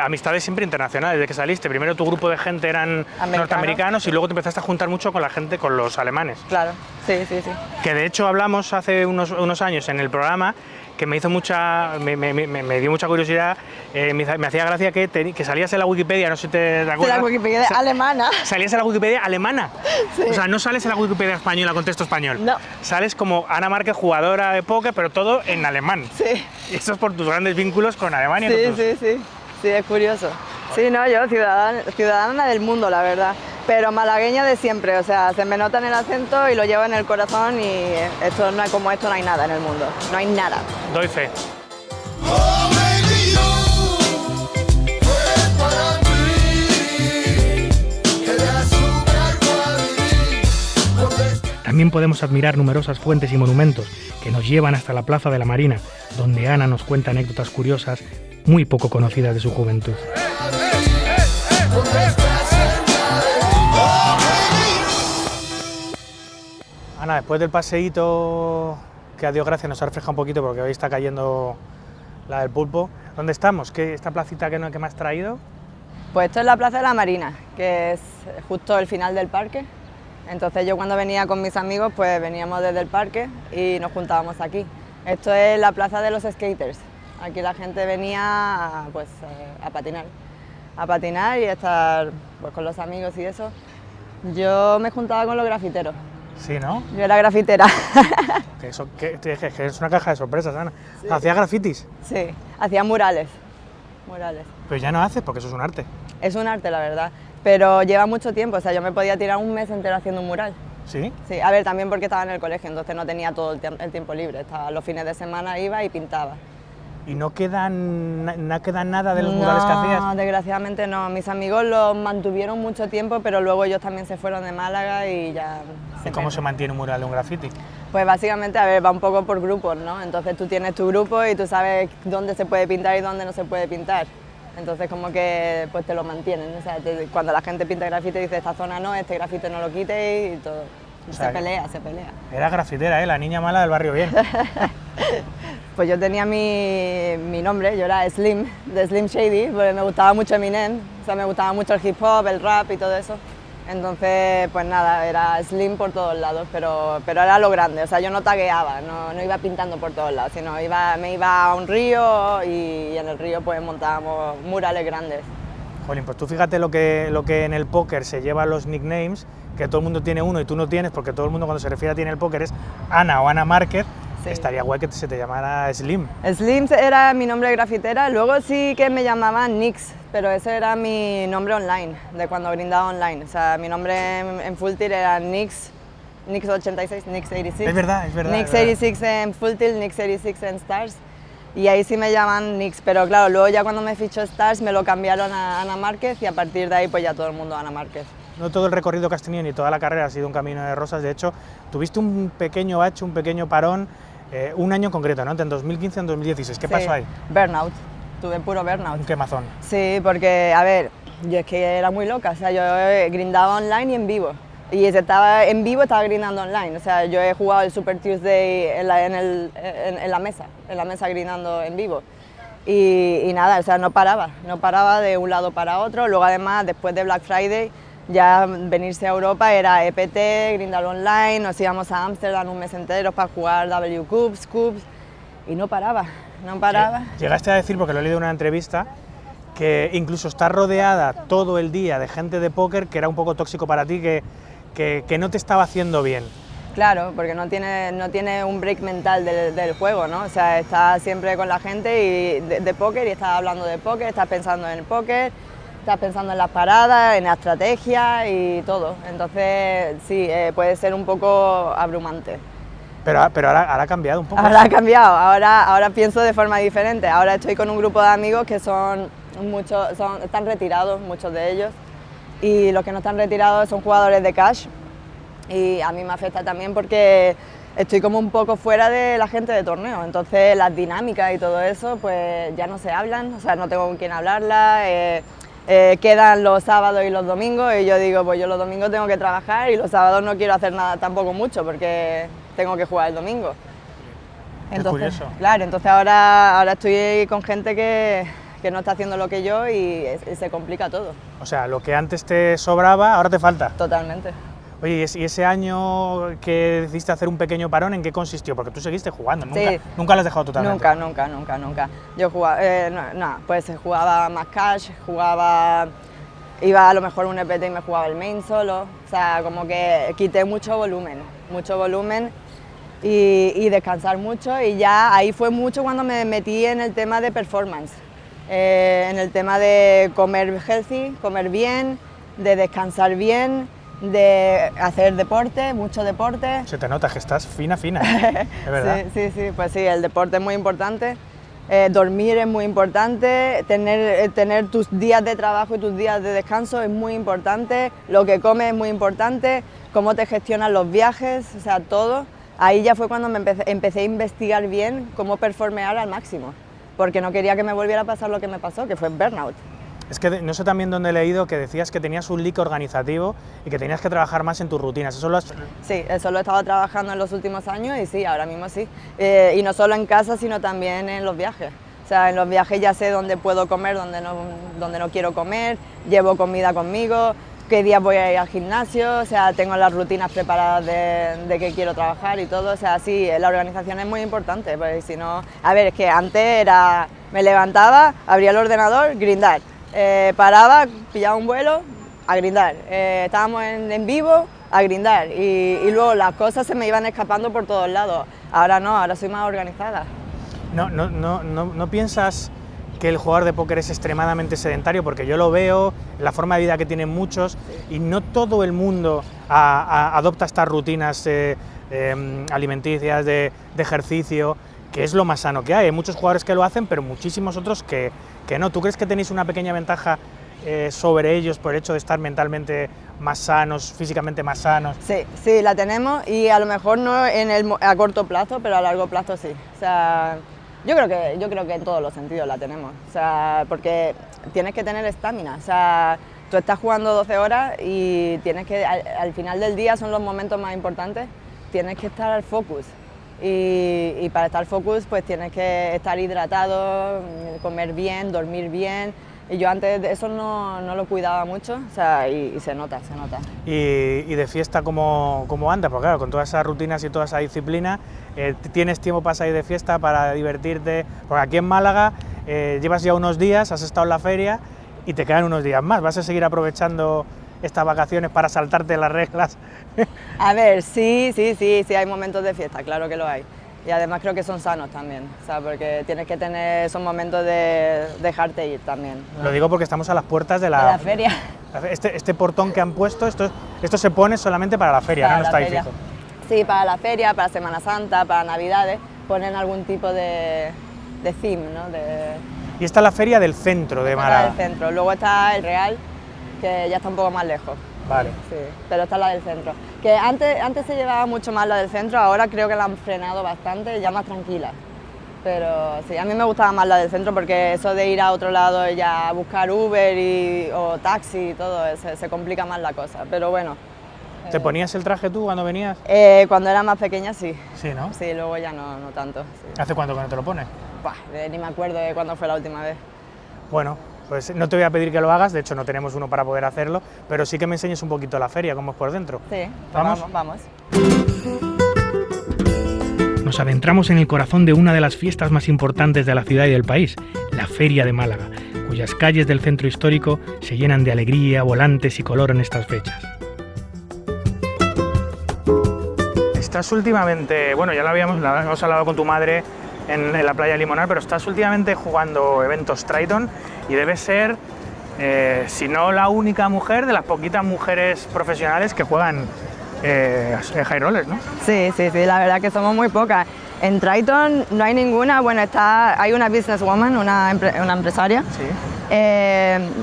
amistades siempre internacionales, desde que saliste. Primero tu grupo de gente eran norteamericanos y luego te empezaste a juntar mucho con la gente, con los alemanes. Claro, sí, sí, sí. Que de hecho hablamos hace unos años en el programa, que me hizo me dio mucha curiosidad, me hacía gracia que salías en la Wikipedia, no sé si te acuerdas. De la Wikipedia alemana. Salías en la Wikipedia alemana. Sí. O sea, no sales en la Wikipedia española con texto español. No. Sales como Ana Márquez, jugadora de póker, pero todo en alemán. Sí. Y eso es por tus grandes vínculos con Alemania. Sí, sí, sí. Sí, es curioso. Sí, no, yo ciudadana del mundo, la verdad. Pero malagueña de siempre, o sea, se me nota en el acento y lo llevo en el corazón y esto no hay, como esto no hay nada en el mundo, no hay nada. Doy fe. También podemos admirar numerosas fuentes y monumentos que nos llevan hasta la Plaza de la Marina, donde Ana nos cuenta anécdotas curiosas muy poco conocidas de su juventud. Ana, después del paseíto que a Dios gracias nos ha refrescado un poquito porque hoy está cayendo la del pulpo, ¿dónde estamos? ¿Qué esta placita que me has traído? Pues esto es la Plaza de la Marina, que es justo el final del parque. Entonces yo cuando venía con mis amigos, pues veníamos desde el parque y nos juntábamos aquí. Esto es la plaza de los skaters. Aquí la gente venía pues, a patinar y estar pues, con los amigos y eso. Yo me juntaba con los grafiteros. Sí, ¿no? Yo era grafitera. que es una caja de sorpresas, Ana. Sí. ¿Hacías grafitis? Sí, hacía murales. Pero ya no haces porque eso es un arte. Es un arte, la verdad. Pero lleva mucho tiempo, o sea, yo me podía tirar un mes entero haciendo un mural. ¿Sí? Sí, a ver, también porque estaba en el colegio, entonces no tenía todo el tiempo libre. Los fines de semana iba y pintaba. ¿Y no queda nada de los murales que hacías? No, desgraciadamente no. Mis amigos los mantuvieron mucho tiempo, pero luego ellos también se fueron de Málaga y ya... ¿Y cómo se mantiene un mural de un graffiti? Pues básicamente, a ver, va un poco por grupos, ¿no? Entonces tú tienes tu grupo y tú sabes dónde se puede pintar y dónde no se puede pintar. Entonces como que pues te lo mantienen, o sea, cuando la gente pinta grafite dice esta zona no, este grafite no lo quites y todo. O sea, se pelea. Era grafitera, la niña mala del barrio bien. Pues yo tenía mi nombre, yo era Slim, de Slim Shady, porque me gustaba mucho Eminem, o sea, me gustaba mucho el hip hop, el rap y todo eso. Entonces, pues nada, era Slim por todos lados, pero era lo grande, o sea, yo no tagueaba, no iba pintando por todos lados, sino me iba a un río y en el río pues montábamos murales grandes. Jolín, pues tú fíjate lo que en el póker se lleva los nicknames, que todo el mundo tiene uno y tú no tienes, porque todo el mundo cuando se refiere a ti en el póker es Ana o Ana Márquez. Sí. Estaría guay que se te llamara Slim. Slim era mi nombre de grafitera, luego sí que me llamaban Nix, pero ese era mi nombre online, de cuando brindaba online. O sea, mi nombre en Full Tilt era Nix86, Nix86. Es verdad. Nix86 en Full Tilt, Nix86 en Stars. Y ahí sí me llaman Nix, pero claro, luego ya cuando me fichó Stars me lo cambiaron a Ana Márquez y a partir de ahí pues ya todo el mundo Ana Márquez. no todo el recorrido que has tenido ni toda la carrera ha sido un camino de rosas. De hecho, tuviste un pequeño bache, un pequeño parón, un año en concreto, ¿no? Entre 2015 y 2016. ¿Qué pasó ahí? Burnout, tuve puro burnout. Un quemazón. Sí, porque, a ver, yo es que era muy loca, o sea, yo grindaba online y en vivo. Y si estaba en vivo, estaba grindando online. O sea, yo he jugado el Super Tuesday en la mesa grindando en vivo. Y nada, o sea, no paraba de un lado para otro. Luego además, después de Black Friday, ya venirse a Europa era EPT, grindar online, nos íbamos a Ámsterdam un mes entero para jugar W Cups, y no paraba. Llegaste a decir, porque lo he leído en una entrevista, que incluso estar rodeada todo el día de gente de póker, que era un poco tóxico para ti, que no te estaba haciendo bien. Claro, porque no tiene un break mental del juego, ¿no? O sea, estás siempre con la gente y de póker y estás hablando de póker, estás pensando en el póker, estás pensando en las paradas, en la estrategia y todo. Entonces, sí, puede ser un poco abrumante. Pero ahora ha cambiado un poco. Ahora ha cambiado, ahora pienso de forma diferente. Ahora estoy con un grupo de amigos que están retirados, muchos de ellos, y los que no están retirados son jugadores de cash. Y a mí me afecta también porque estoy como un poco fuera de la gente de torneo, entonces las dinámicas y todo eso pues ya no se hablan, o sea, no tengo con quién hablarlas, quedan los sábados y los domingos y yo digo, pues yo los domingos tengo que trabajar y los sábados no quiero hacer nada tampoco mucho porque tengo que jugar el domingo. Entonces, curioso. Claro, entonces ahora estoy con gente que no está haciendo lo que yo y se complica todo. O sea, lo que antes te sobraba, ahora te falta. Totalmente. Oye, ¿y ese año que decidiste hacer un pequeño parón, en qué consistió? Porque tú seguiste jugando, nunca lo has dejado totalmente. Nunca. Yo jugaba, pues jugaba más cash, iba a lo mejor un EPT y me jugaba el main solo, o sea, como que quité mucho volumen y descansar mucho y ya ahí fue mucho cuando me metí en el tema de performance, en el tema de comer healthy, comer bien, de descansar bien, de hacer deporte, mucho deporte. Se te nota que estás fina, es verdad. Sí, pues sí, el deporte es muy importante, dormir es muy importante, tener tus días de trabajo y tus días de descanso es muy importante, lo que comes es muy importante, cómo te gestionas los viajes, o sea, todo. Ahí ya fue cuando empecé a investigar bien cómo performear al máximo, porque no quería que me volviera a pasar lo que me pasó, que fue burnout. Es que no sé también dónde he leído que decías que tenías un leak organizativo y que tenías que trabajar más en tus rutinas. ¿Eso lo has...? Sí, eso lo he estado trabajando en los últimos años y sí, ahora mismo sí. Y no solo en casa, sino también en los viajes. O sea, en los viajes ya sé dónde puedo comer, dónde no quiero comer, llevo comida conmigo, qué días voy a ir al gimnasio, o sea, tengo las rutinas preparadas de qué quiero trabajar y todo. O sea, sí, la organización es muy importante, porque si no... A ver, es que antes me levantaba, abría el ordenador, grindar. Paraba, pillaba un vuelo, a grindar. Estábamos en vivo, a grindar. Y luego las cosas se me iban escapando por todos lados. Ahora no, ahora soy más organizada. ¿No piensas que el jugador de póker es extremadamente sedentario? Porque yo lo veo, la forma de vida que tienen muchos, y no todo el mundo adopta estas rutinas alimenticias, de ejercicio, que es lo más sano que hay. Hay muchos jugadores que lo hacen, pero muchísimos otros que no. ¿Tú crees que tenéis una pequeña ventaja sobre ellos por el hecho de estar mentalmente más sanos, físicamente más sanos? Sí, la tenemos y a lo mejor no a corto plazo, pero a largo plazo sí. O sea, yo creo que en todos los sentidos la tenemos. O sea, porque tienes que tener estamina. O sea, tú estás jugando 12 horas y tienes que, al final del día son los momentos más importantes, tienes que estar al focus. Y para estar focus pues tienes que estar hidratado, comer bien, dormir bien. Y yo antes de eso no lo cuidaba mucho, o sea, y se nota. ¿Y de fiesta cómo anda? Porque claro, con todas esas rutinas y toda esa disciplina, ¿tienes tiempo para salir de fiesta, para divertirte? Porque aquí en Málaga llevas ya unos días, has estado en la feria y te quedan unos días más. ¿Vas a seguir aprovechando estas vacaciones para saltarte las reglas? A ver, sí, hay momentos de fiesta, claro que lo hay. Y además creo que son sanos también, o sea, porque tienes que tener esos momentos de dejarte ir también, ¿no? Lo digo porque estamos a las puertas de la feria. Este portón que han puesto, esto se pone solamente para la feria, para ¿no? No está ahí fijo. Sí, para la feria, para Semana Santa, para Navidades, ponen algún tipo de theme, ¿no? Y está la feria del centro de Málaga. Del centro, luego está el Real, que ya está un poco más lejos. Vale. Sí, pero esta es la del centro. Que antes se llevaba mucho más la del centro, ahora creo que la han frenado bastante, ya más tranquila. Pero sí, a mí me gustaba más la del centro porque eso de ir a otro lado y ya buscar Uber o taxi y todo, se complica más la cosa. Pero bueno. ¿Te ponías el traje tú cuando venías? Cuando era más pequeña sí. Sí, ¿no? Sí, luego ya no tanto. Sí. ¿Hace cuánto que no te lo pones? Buah, ni me acuerdo de cuándo fue la última vez. Bueno, pues no te voy a pedir que lo hagas, de hecho no tenemos uno para poder hacerlo, pero sí que me enseñes un poquito la feria, cómo es por dentro. Sí, ¿Vamos? Vamos. Nos adentramos en el corazón de una de las fiestas más importantes de la ciudad y del país, la Feria de Málaga, cuyas calles del centro histórico se llenan de alegría, volantes y color en estas fechas. Estás últimamente, bueno, ya lo habíamos hablado con tu madre en la playa Limonar, pero estás últimamente jugando eventos Triton y debes ser, si no la única mujer, de las poquitas mujeres profesionales que juegan high rollers, ¿no? Sí, la verdad que somos muy pocas. En Triton no hay ninguna, bueno, hay una businesswoman, una empresaria. Sí.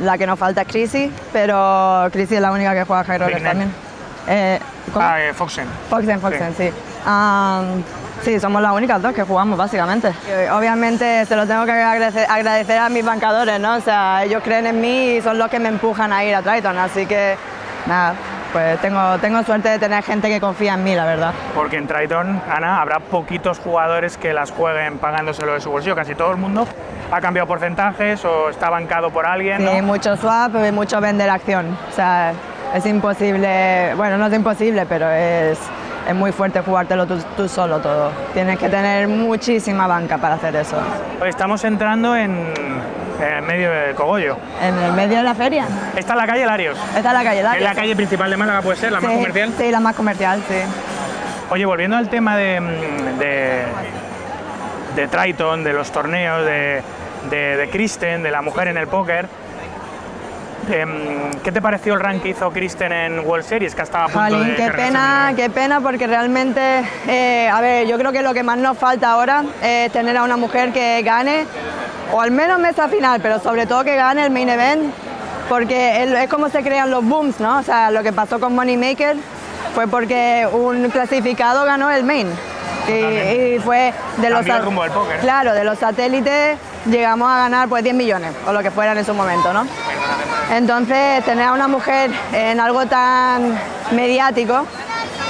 La que nos falta es Chrissy, pero Chrissy es la única que juega high rollers también. Foxen. Foxen, sí. Sí, somos las únicas dos que jugamos, básicamente. Obviamente se lo tengo que agradecer a mis bancadores, ¿no? O sea, ellos creen en mí y son los que me empujan a ir a Triton, así que, nada, pues tengo suerte de tener gente que confía en mí, la verdad. Porque en Triton, Ana, habrá poquitos jugadores que las jueguen pagándoselo de su bolsillo. Casi todo el mundo ha cambiado porcentajes o está bancado por alguien, ¿no? Sí, mucho swap y mucho vender acción. O sea, es imposible, bueno, no es imposible, pero es muy fuerte jugártelo tú solo todo. Tienes que tener muchísima banca para hacer eso. Hoy estamos entrando en medio del cogollo. ¿En el medio de la feria? Esta es la calle Larios. Esta es la calle Larios. ¿Es la calle principal de Málaga, puede ser, la más comercial? Sí, la más comercial, sí. Oye, volviendo al tema de Triton, de los torneos, de Kristen, de la mujer en el póker, ¿qué te pareció el rank que hizo Kristen en World Series, que estaba a punto Jolín, de qué pena, porque realmente, a ver, yo creo que lo que más nos falta ahora es tener a una mujer que gane, o al menos mesa final, pero sobre todo que gane el main event, porque es como se crean los booms, ¿no? O sea, lo que pasó con Moneymaker fue porque un clasificado ganó el main. Y fue de los, el rumbo del póker. Claro, de los satélites llegamos a ganar pues 10 millones o lo que fuera en su momento, ¿no? Entonces, tener a una mujer en algo tan mediático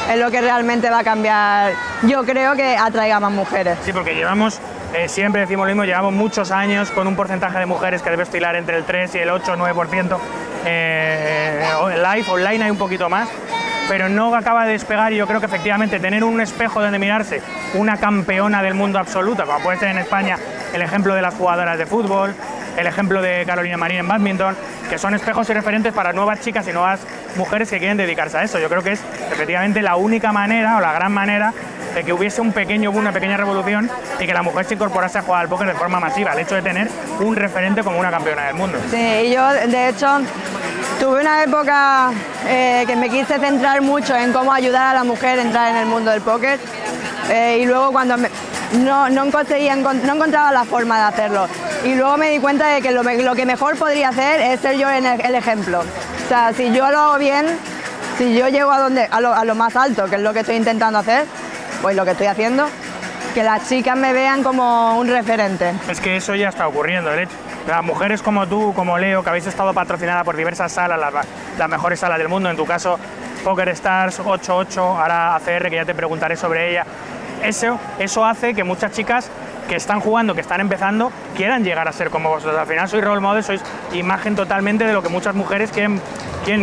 es lo que realmente va a cambiar. Yo creo que atraiga más mujeres. Sí, porque llevamos, siempre decimos lo mismo, llevamos muchos años con un porcentaje de mujeres que debe oscilar entre el 3 y el 8 o 9%. Online hay un poquito más, pero no acaba de despegar, y yo creo que efectivamente tener un espejo donde mirarse, una campeona del mundo absoluta, como puede ser en España el ejemplo de las jugadoras de fútbol, el ejemplo de Carolina Marín en bádminton, que son espejos y referentes para nuevas chicas y nuevas mujeres que quieren dedicarse a eso. Yo creo que es efectivamente la única manera o la gran manera de que hubiese un pequeño boom, una pequeña revolución y que la mujer se incorporase a jugar al póker de forma masiva, el hecho de tener un referente como una campeona del mundo. Sí, y yo de hecho tuve una época que me quise centrar mucho en cómo ayudar a la mujer a entrar en el mundo del póker y luego cuando no encontraba la forma de hacerlo. Y luego me di cuenta de que lo que mejor podría hacer es ser yo el ejemplo. O sea, si yo lo hago bien, si yo llego a lo más alto, que es lo que estoy intentando hacer, pues lo que estoy haciendo, que las chicas me vean como un referente. Es que eso ya está ocurriendo, de hecho. Las mujeres como tú, como Leo, que habéis estado patrocinadas por diversas salas, las mejores salas del mundo, en tu caso Poker Stars, 88, ahora ACR, que ya te preguntaré sobre ella. Eso hace que muchas chicas que están jugando, que están empezando, quieran llegar a ser como vosotros. Al final sois role model, sois imagen totalmente de lo que muchas mujeres quieren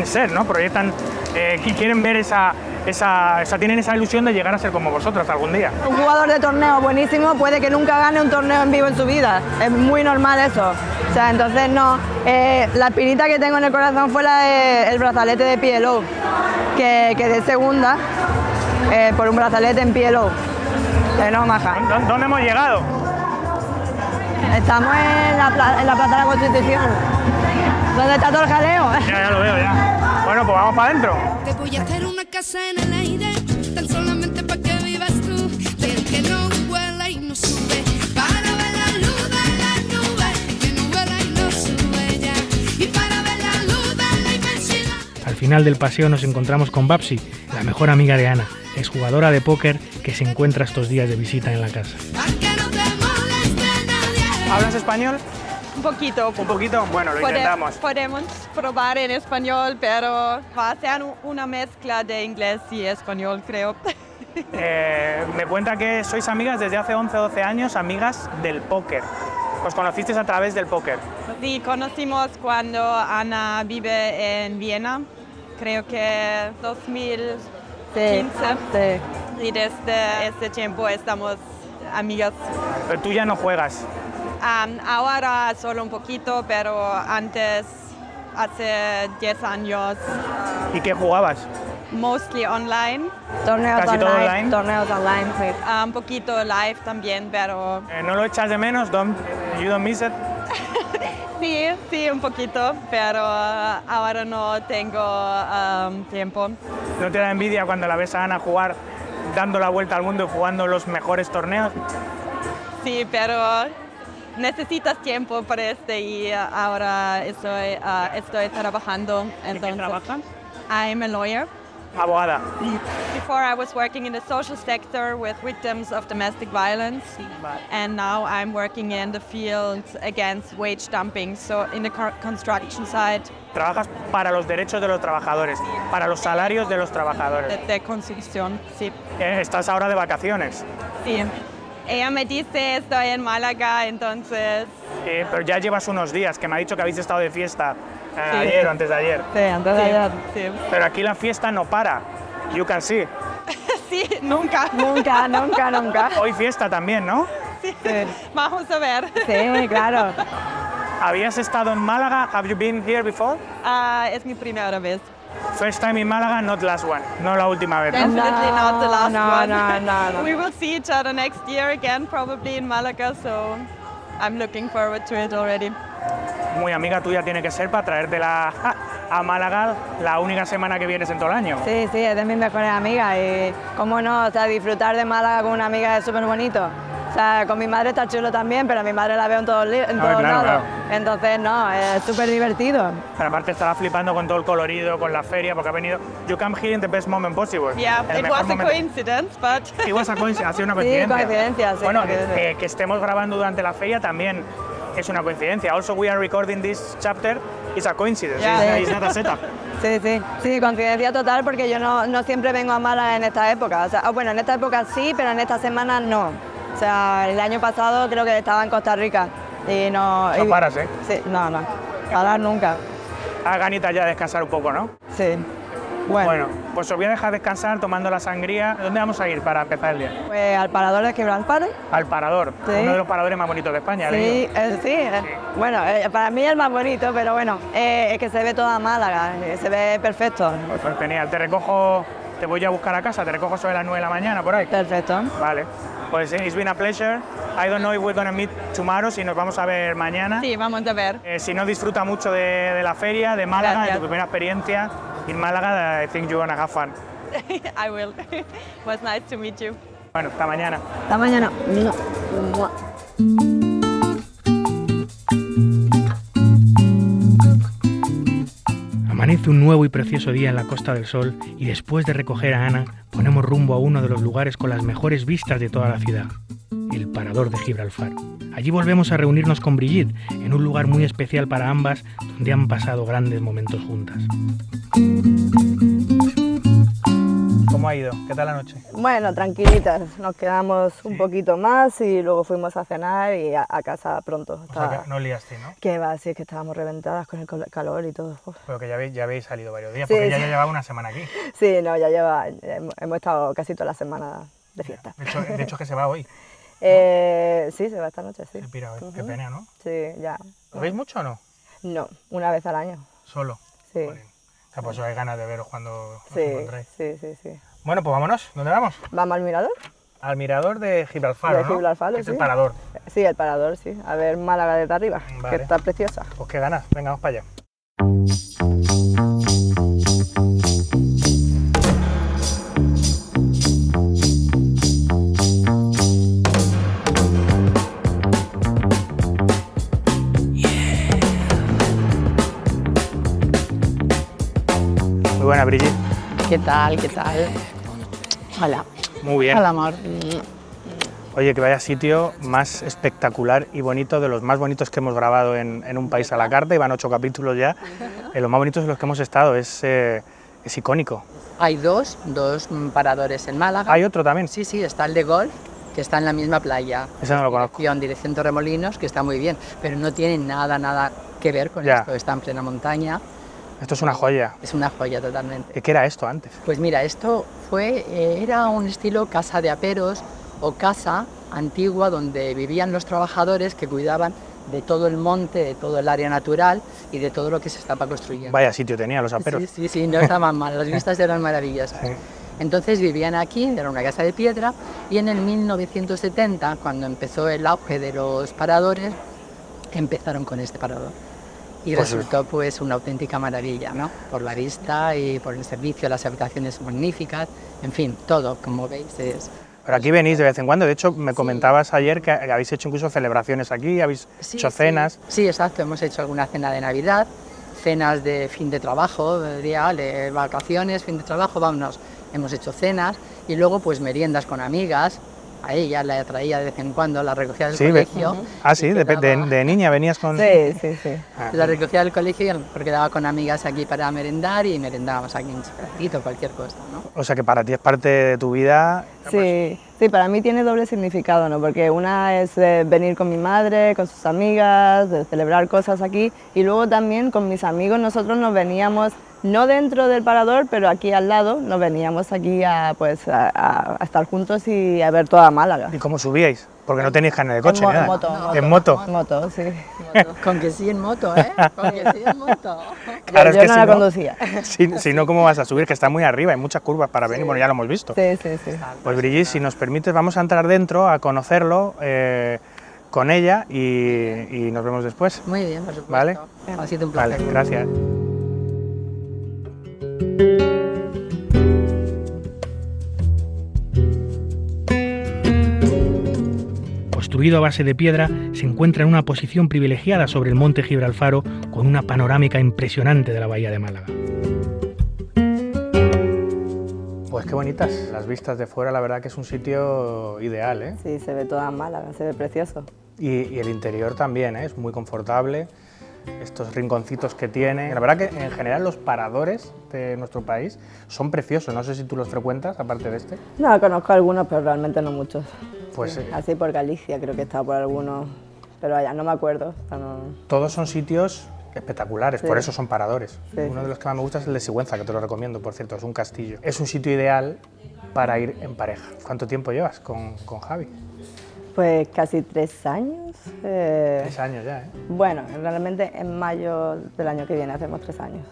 ser, ¿no? Proyectan, quieren ver tienen esa ilusión de llegar a ser como vosotros algún día. Un jugador de torneo buenísimo puede que nunca gane un torneo en vivo en su vida. Es muy normal eso. O sea, entonces no. La espinita que tengo en el corazón fue el brazalete de PLO, que quedé segunda por un brazalete en PLO. No, maja. ¿Dónde hemos llegado? Estamos en la Plaza de la Constitución. ¿Dónde está todo el jaleo? Ya lo veo, ya. Bueno, pues vamos para adentro. Te voy a hacer una casa en el aire, tan solamente para que vivas tú, del que no vuela y no sube, para ver la luz de las nubes, que no vuela y no sube ya, y para ver la luz de la inmensidad. Al final del paseo nos encontramos con Babsi, la mejor amiga de Ana, exjugadora de póker que se encuentra estos días de visita en la casa. Pa' que no te moleste nadie. ¿Hablas español? Un poquito. ¿Un poquito? Bueno, lo intentamos. Podemos probar en español, pero va a ser una mezcla de inglés y español, creo. Me cuenta que sois amigas desde hace 11 o 12 años, amigas del póker. Os conocisteis a través del póker. Sí, conocimos cuando Ana vive en Viena, creo que 2015. Sí. Y desde ese tiempo estamos amigas. Pero tú ya no juegas. Ahora solo un poquito, pero antes, hace 10 años, ¿Y qué jugabas? mostly online, Torneos Casi todo online, online. torneos online, sí. un poquito live también, pero ¿No lo echas de menos? You don't miss it? sí, un poquito, pero ahora no tengo tiempo. ¿No te da envidia cuando la ves a Ana jugar, dando la vuelta al mundo y jugando los mejores torneos? Sí, pero necesitas tiempo para y ahora estoy trabajando. Entonces, ¿En qué trabajas? I'm a lawyer. Abogada. Before I was working in the social sector with victims of domestic violence, and now I'm working in the field against wage dumping, so in the construction side Trabajas para los derechos de los trabajadores, para los salarios de los trabajadores. de construcción, sí. Estás ahora de vacaciones, Sí. Ella me dice, estoy en Málaga, entonces pero ya llevas unos días, que me ha dicho que habéis estado de fiesta Sí. ayer o antes de ayer. Sí, antes de ayer. sí. Pero aquí la fiesta no para. You can see. Sí, nunca. Nunca. Hoy fiesta también, ¿no? Sí, Vamos a ver. sí, claro. ¿Habías estado en Málaga? Have you been here before? Es mi primera vez. First time in Málaga, not last one. No la última vez, ¿no? Definitely not the last one. No. We will see each other next year again, probably in Malaga, so I'm looking forward to it already. Muy amiga tuya tiene que ser para traértela a Málaga la única semana que vienes en todo el año. Sí, es de mis mejores amigas y cómo no, o sea, disfrutar de Málaga con una amiga es súper bonito. O sea, con mi madre está chulo también, pero a mi madre la veo en todos claro, lados. claro. Entonces, no, es súper divertido. Pero aparte estará flipando con todo el colorido, con la feria, porque ha venido... You come here in the best moment possible. Yeah, El it mejor was a momento. coincidence, but It was a coincidence, ha sido una Sí, coincidencia. coincidencia, sí. Bueno, coincidencia. que estemos grabando durante la feria también es una coincidencia. Also, we are recording this chapter, it's a coincidence, Yeah. it's not a setup. Sí, coincidencia total porque yo no siempre vengo a Málaga en esta época. O sea, bueno, en esta época sí, pero en esta semana no. O sea, el año pasado creo que estaba en Costa Rica y no... No paras, ¿eh? Sí, no. Parar nunca. Haz ganitas ya de descansar un poco, ¿no? Sí. Bueno, pues os voy a dejar descansar tomando la sangría. ¿Dónde vamos a ir para empezar el día? Pues al parador de Gibraltar. Al Parador, Sí. uno de los paradores más bonitos de España. Sí, leído. bueno, para mí es el más bonito, pero bueno, es que se ve toda Málaga, se ve perfecto. Pues genial, te voy a buscar a casa, te recojo sobre las 9 de la mañana, por ahí. Perfecto. Vale, pues it's been a pleasure. I don't know if we're gonna meet tomorrow, si nos vamos a ver mañana. sí, vamos a ver. Si no, disfruta mucho de la feria, de Málaga, Gracias. de tu primera experiencia en Málaga. I think you're gonna have fun. I will. It was nice to meet you. Bueno, hasta mañana. Hasta mañana. Amanece un nuevo y precioso día en la Costa del Sol y después de recoger a Ana, ponemos rumbo a uno de los lugares con las mejores vistas de toda la ciudad, el Parador de Gibraltar. Allí volvemos a reunirnos con Brigitte, en un lugar muy especial para ambas, donde han pasado grandes momentos juntas. ¿Cómo ha ido? ¿Qué tal la noche? Bueno, tranquilitas, nos quedamos un poquito más y luego fuimos a cenar y a casa pronto. O sea, que no liaste, ¿no? Que va, sí, es que estábamos reventadas con el calor y todo. Uf. Pero que ya habéis salido varios días, Sí, porque ya sí. llevaba una semana aquí. Sí, no, hemos estado casi toda la semana de fiesta. De hecho, que se va hoy. Sí, se va esta noche, sí. Se pira hoy. Qué pena, ¿no? Sí, ya. ¿Lo veis mucho o no? No, una vez al año. Solo. Sí. Jolín. O sea, pues hay ganas de veros cuando os Sí, encontréis. sí. Bueno, pues vámonos. ¿Dónde vamos? ¿Vamos al mirador? Al mirador de Gibraltar, De ¿no? Gibraltar, Que es el sí. Parador. Sí, el parador, sí. A ver Málaga desde arriba, Vale. que está preciosa. Pues qué ganas. Venga, vamos para allá. ¿Qué tal? ¿Qué tal? Hola. Muy bien. Hola, amor. Oye, que vaya sitio más espectacular y bonito, de los más bonitos que hemos grabado en Un País a la Carta, y van 8 capítulos ya, los más bonitos en los que hemos estado, es icónico. Hay dos paradores en Málaga. ¿Hay otro también? Sí, sí, está el de golf, que está en la misma playa. Ese no lo conozco. Dirección Torremolinos, que está muy bien, pero no tiene nada que ver con Ya. esto, está en plena montaña. Esto es una joya. Es una joya totalmente. ¿Qué era esto antes? Pues mira, esto era un estilo casa de aperos o casa antigua donde vivían los trabajadores que cuidaban de todo el monte, de todo el área natural y de todo lo que se estaba construyendo. Vaya sitio tenía los aperos. Sí, no estaban mal, las vistas eran maravillosas. Sí. Entonces vivían aquí, era una casa de piedra, y en el 1970, cuando empezó el auge de los paradores, empezaron con este parador. Y Pues resultó pues una auténtica maravilla, ¿no? Por la vista y por el servicio, las habitaciones magníficas, en fin, todo, como veis, es... Pero aquí venís de vez en cuando, de hecho me comentabas ayer que habéis hecho incluso celebraciones aquí, habéis hecho cenas. Sí, exacto, hemos hecho alguna cena de Navidad, cenas de fin de trabajo, de vacaciones, fin de trabajo, vámonos. Hemos hecho cenas y luego pues meriendas con amigas. A ella la traía de vez en cuando, la recogía del colegio. Ah, sí, de niña venías con... Sí. Ah. La recogía del colegio y quedaba con amigas aquí para merendar y merendábamos aquí un chocolatito, cualquier cosa, ¿no? O sea que para ti es parte de tu vida. Sí, para mí tiene doble significado, ¿no? Porque una es venir con mi madre, con sus amigas, de celebrar cosas aquí, y luego también con mis amigos nosotros nos veníamos, no dentro del parador, pero aquí al lado, nos veníamos aquí a estar juntos y a ver toda Málaga. ¿Y cómo subíais? Porque no tenéis carnet de coche, En ni nada. moto. ¿En moto? En moto, sí. Con que sí en moto, ¿eh? Con que sí en moto. Claro, yo es que no si la conducía. Si no, ¿cómo vas a subir? Que está muy arriba, hay muchas curvas para venir, bueno, ya lo hemos visto. Sí. Pues Brigitte, si nos permites, vamos a entrar dentro a conocerlo con ella y nos vemos después. Muy bien, por supuesto. ¿Vale? Ha sido un placer. Vale, gracias. Construido a base de piedra, se encuentra en una posición privilegiada sobre el monte Gibralfaro, con una panorámica impresionante de la bahía de Málaga. Pues qué bonitas las vistas de fuera, la verdad que es un sitio ideal, ¿eh? Sí, se ve toda Málaga, se ve precioso. Y el interior también, ¿eh? Es muy confortable, estos rinconcitos que tiene. La verdad que en general los paradores de nuestro país son preciosos, no sé si tú los frecuentas, aparte de este. No, conozco algunos, pero realmente no muchos. Pues Sí, así por Galicia creo que he estado por algunos, pero allá no me acuerdo. O sea, no... todos son sitios espectaculares, Sí. por eso son paradores. Sí. Uno de los que más me gusta es el de Sigüenza, que te lo recomiendo, por cierto, es un castillo. Es un sitio ideal para ir en pareja. ¿Cuánto tiempo llevas con Javi? Pues casi 3 años. 3 años ya, ¿eh? Bueno, realmente en mayo del año que viene hacemos 3 años.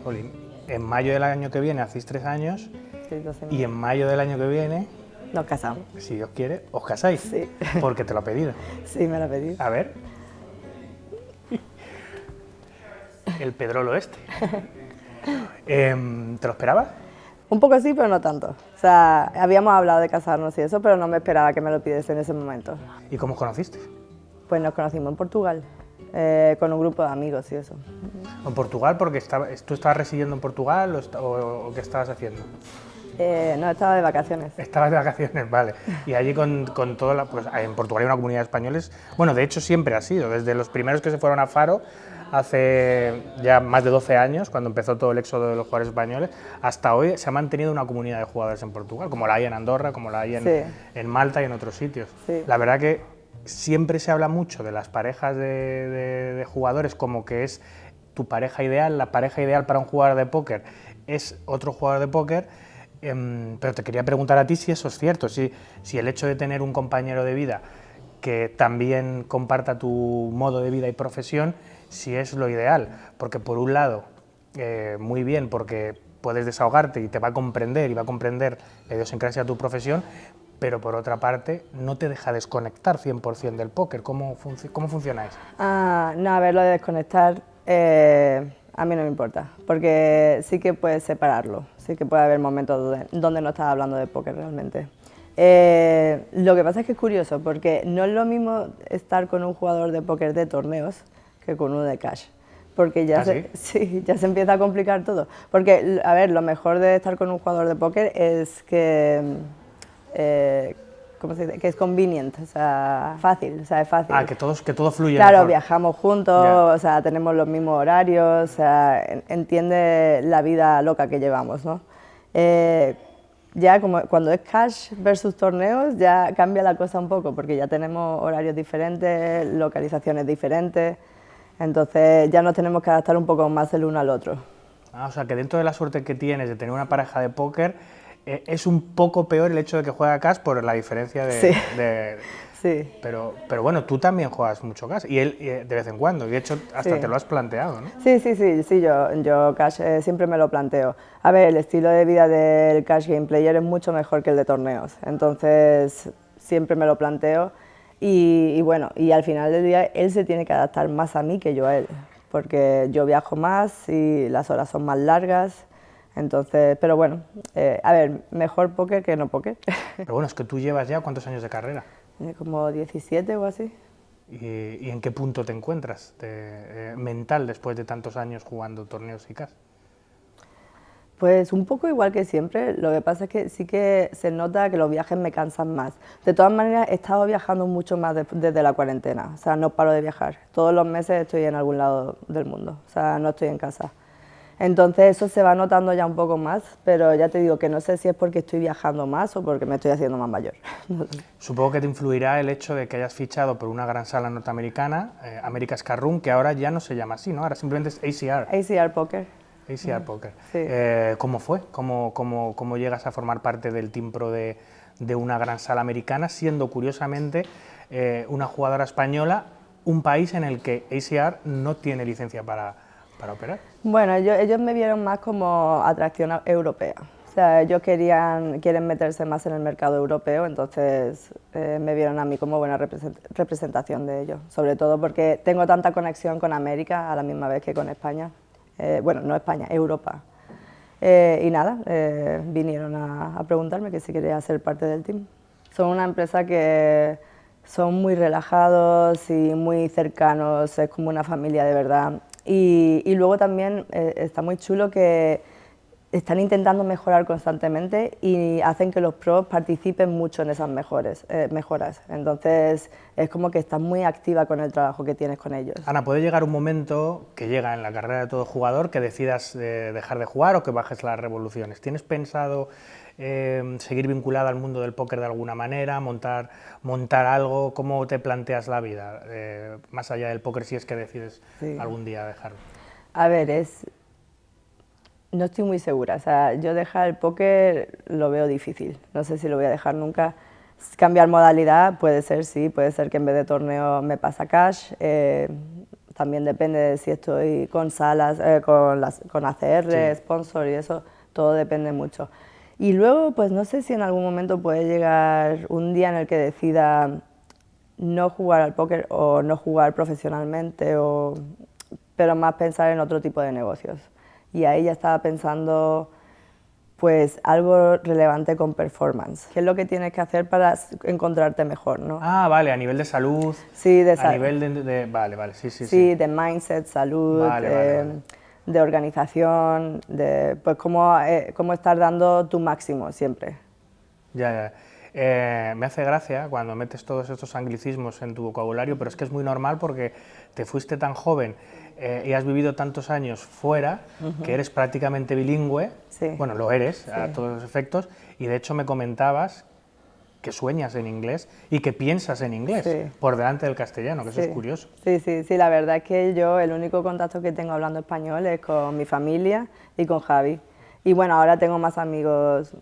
Jolín. En mayo del año que viene hacéis 3 años Sí, 12 y en mayo del año que viene, Nos casamos. si Dios quiere, os casáis. Sí. Porque te lo he pedido. Sí, me lo he pedido. A ver. El pedrolo este. ¿Te lo esperabas? Un poco sí, pero no tanto. O sea, habíamos hablado de casarnos y eso, pero no me esperaba que me lo pidiese en ese momento. ¿Y cómo os conocisteis? Pues nos conocimos en Portugal, con un grupo de amigos y eso. ¿En Portugal? Porque tú estabas residiendo en Portugal o qué estabas haciendo. No, estaba de vacaciones. Estabas de vacaciones, vale. Y allí con toda la... Pues en Portugal hay una comunidad de españoles... Bueno, de hecho siempre ha sido. Desde los primeros que se fueron a Faro, hace ya más de 12 años, cuando empezó todo el éxodo de los jugadores españoles, hasta hoy se ha mantenido una comunidad de jugadores en Portugal, como la hay en Andorra, como la hay en Malta y en otros sitios. Sí. La verdad que siempre se habla mucho de las parejas de jugadores como que es tu pareja ideal, la pareja ideal para un jugador de póker es otro jugador de póker. Pero te quería preguntar a ti si eso es cierto, si el hecho de tener un compañero de vida que también comparta tu modo de vida y profesión, si es lo ideal, porque por un lado, muy bien, porque puedes desahogarte y te va a comprender y va a comprender la idiosincrasia de tu profesión, pero por otra parte no te deja desconectar 100% del póker. ¿Cómo funcionáis? No, a ver, lo de desconectar a mí no me importa, porque sí que puedes separarlo, sí que puede haber momentos donde no estás hablando de póker realmente. Lo que pasa es que es curioso, porque no es lo mismo estar con un jugador de póker de torneos que con uno de cash, porque ya, ¿Ah, sí? sí, ya se empieza a complicar todo. Porque, a ver, lo mejor de estar con un jugador de póker es que, ¿cómo se dice? Que es convenient, o sea, fácil, o sea, es fácil. Ah, que todo fluye Claro, mejor. viajamos juntos, Ya. o sea, tenemos los mismos horarios, o sea, entiende la vida loca que llevamos, ¿no? Ya como cuando es cash versus torneos ya cambia la cosa un poco porque ya tenemos horarios diferentes, localizaciones diferentes, entonces ya nos tenemos que adaptar un poco más el uno al otro. Ah, o sea, que dentro de la suerte que tienes de tener una pareja de póker, es un poco peor el hecho de que juega cash por la diferencia de... Sí. de- Sí, pero bueno, tú también juegas mucho cash, y él de vez en cuando, y de hecho hasta Sí. te lo has planteado, ¿no? sí, yo cash siempre me lo planteo. A ver, el estilo de vida del cash game player es mucho mejor que el de torneos, entonces siempre me lo planteo y bueno, y al final del día él se tiene que adaptar más a mí que yo a él, porque yo viajo más y las horas son más largas, entonces, pero bueno, a ver, mejor póker que no póker. Pero bueno, es que tú llevas ya ¿cuántos años de carrera? Como 17 o así. ¿Y en qué punto te encuentras mental después de tantos años jugando torneos y cash? Pues un poco igual que siempre, lo que pasa es que sí que se nota que los viajes me cansan más. De todas maneras, he estado viajando mucho más desde la cuarentena, o sea, no paro de viajar. Todos los meses estoy en algún lado del mundo, o sea, no estoy en casa. Entonces eso se va notando ya un poco más, pero ya te digo que no sé si es porque estoy viajando más o porque me estoy haciendo más mayor. No sé. Supongo que te influirá el hecho de que hayas fichado por una gran sala norteamericana, America's Card Room, que ahora ya no se llama así, ¿no? Ahora simplemente es ACR. ACR Poker. ACR Poker. Sí. ¿Cómo fue? ¿Cómo llegas a formar parte del Team Pro de una gran sala americana, siendo curiosamente una jugadora española, un país en el que ACR no tiene licencia para operar? Bueno, ellos me vieron más como atracción europea. O sea, ellos quieren meterse más en el mercado europeo, entonces me vieron a mí como buena representación de ellos. Sobre todo porque tengo tanta conexión con América a la misma vez que con España. Bueno, no España, Europa. Y nada, vinieron a preguntarme que si quería ser parte del team. Son una empresa que son muy relajados y muy cercanos, es como una familia de verdad. Y luego también está muy chulo que están intentando mejorar constantemente y hacen que los pros participen mucho en esas mejoras. Entonces es como que estás muy activa con el trabajo que tienes con ellos. Ana, puede llegar un momento que llega en la carrera de todo jugador que decidas dejar de jugar o que bajes las revoluciones. ¿Tienes pensado seguir vinculada al mundo del póker de alguna manera, montar algo? ¿Cómo te planteas la vida, más allá del póker, si es que decides algún día dejarlo? A ver, no estoy muy segura. O sea, yo dejar el póker lo veo difícil. No sé si lo voy a dejar nunca. Cambiar modalidad puede ser, sí. Puede ser que en vez de torneo me pasa cash. También depende de si estoy con salas, con ACR, Sí. sponsor y eso. Todo depende mucho. Y luego, pues no sé si en algún momento puede llegar un día en el que decida no jugar al póker o no jugar profesionalmente, pero más pensar en otro tipo de negocios. Y ahí ya estaba pensando pues algo relevante con performance. ¿Qué es lo que tienes que hacer para encontrarte mejor, no? Ah, vale, a nivel de salud, Sí, a nivel Vale, sí. Sí, de mindset, salud, Vale. de organización, de pues cómo estar dando tu máximo siempre. Ya. Me hace gracia cuando metes todos estos anglicismos en tu vocabulario, pero es que es muy normal porque te fuiste tan joven y has vivido tantos años fuera, que eres prácticamente bilingüe, Sí. bueno, lo eres a Sí. todos los efectos, y de hecho me comentabas que sueñas en inglés y que piensas en inglés Sí. por delante del castellano, que eso es curioso. Sí, la verdad es que yo el único contacto que tengo hablando español es con mi familia y con Javi. Y bueno, ahora tengo más amigos,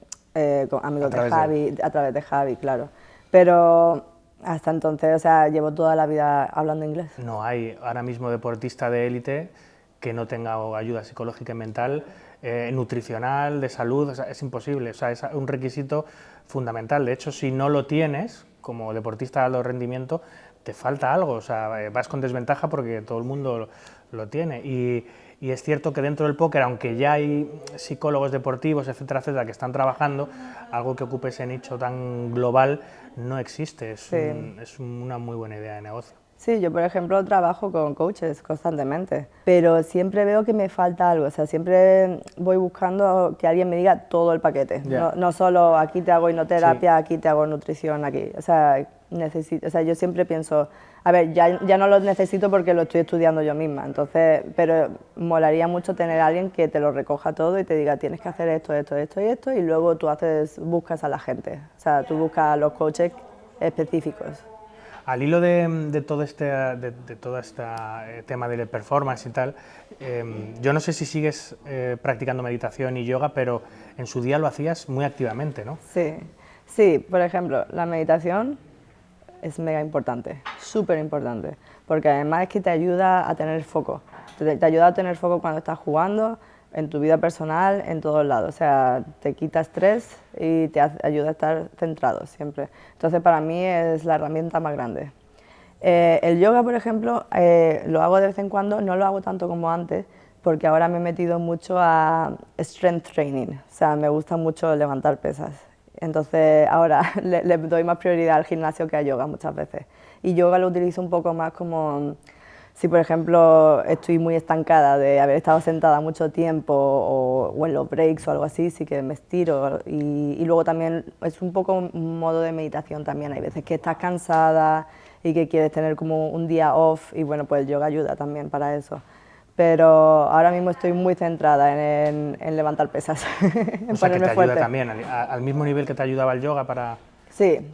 amigos de Javi, a través de Javi, claro. Pero hasta entonces, o sea, llevo toda la vida hablando inglés. No hay ahora mismo deportista de élite que no tenga ayuda psicológica y mental, nutricional, de salud, o sea, es imposible, o sea, es un requisito fundamental. De hecho, si no lo tienes, como deportista de alto rendimiento, te falta algo, o sea, vas con desventaja porque todo el mundo lo tiene. Y es cierto que dentro del póker, aunque ya hay psicólogos deportivos, etcétera, que están trabajando, algo que ocupe ese nicho tan global no existe, es una muy buena idea de negocio. Sí, yo por ejemplo trabajo con coaches constantemente, pero siempre veo que me falta algo, o sea, siempre voy buscando que alguien me diga todo el paquete, no solo aquí te hago hipnoterapia, aquí te hago nutrición, aquí, o sea, yo siempre pienso, a ver, ya no lo necesito porque lo estoy estudiando yo misma, entonces, pero molaría mucho tener a alguien que te lo recoja todo y te diga tienes que hacer esto, esto, esto y esto, y luego tú buscas a la gente, o sea, tú buscas a los coaches específicos. Al hilo de todo este tema del performance y tal, yo no sé si sigues practicando meditación y yoga, pero en su día lo hacías muy activamente, ¿no? Sí, por ejemplo, la meditación es mega importante, súper importante, porque además es que te ayuda a tener foco, te ayuda a tener foco cuando estás jugando, en tu vida personal, en todos lados, o sea, te quita estrés y te ayuda a estar centrado siempre. Entonces para mí es la herramienta más grande. El yoga, por ejemplo, lo hago de vez en cuando, no lo hago tanto como antes, porque ahora me he metido mucho a strength training, o sea, me gusta mucho levantar pesas. Entonces ahora le doy más prioridad al gimnasio que a yoga muchas veces. Y yoga lo utilizo un poco más como... Si, por ejemplo, estoy muy estancada de haber estado sentada mucho tiempo o en los breaks o algo así, sí que me estiro. Y luego también es un poco un modo de meditación también. Hay veces que estás cansada y que quieres tener como un día off y bueno, pues el yoga ayuda también para eso. Pero ahora mismo estoy muy centrada en levantar pesas, en o sea, que te ayuda fuerte. también, al mismo nivel que te ayudaba el yoga para... Sí.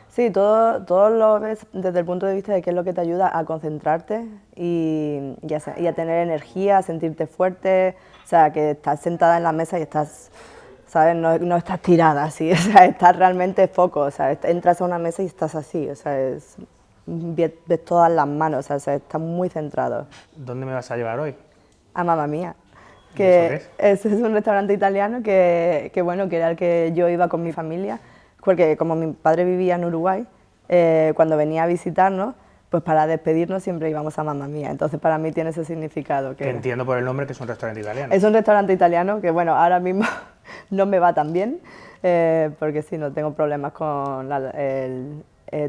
Sí, todo lo ves desde el punto de vista de qué es lo que te ayuda a concentrarte y a tener energía, a sentirte fuerte, o sea, que estás sentada en la mesa y estás, ¿sabes? No estás tirada así, o sea, estás realmente foco, o sea, entras a una mesa y estás así, o sea, ves todas las manos, o sea, estás muy centrado. ¿Dónde me vas a llevar hoy? A Mamma Mia. ¿Y eso qué es? Es un restaurante italiano que era el que yo iba con mi familia, porque como mi padre vivía en Uruguay, cuando venía a visitarnos, pues para despedirnos siempre íbamos a Mamma Mia, entonces para mí tiene ese significado. Que entiendo por el nombre que es un restaurante italiano. Es un restaurante italiano que bueno, ahora mismo no me va tan bien, porque sí, no tengo problemas con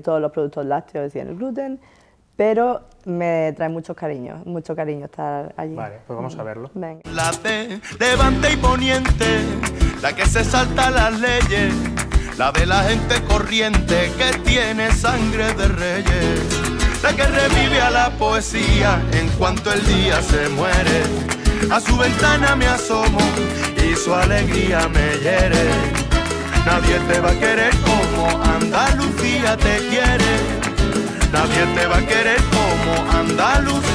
todos los productos lácteos y el gluten, pero me trae mucho cariño estar allí. Vale, pues vamos a verlo. Venga. La de Levante y Poniente, la que se salta las leyes, la de la gente corriente que tiene sangre de reyes, la que revive a la poesía en cuanto el día se muere. A su ventana me asomo y su alegría me hiere. Nadie te va a querer como Andalucía te quiere. Nadie te va a querer como Andalucía.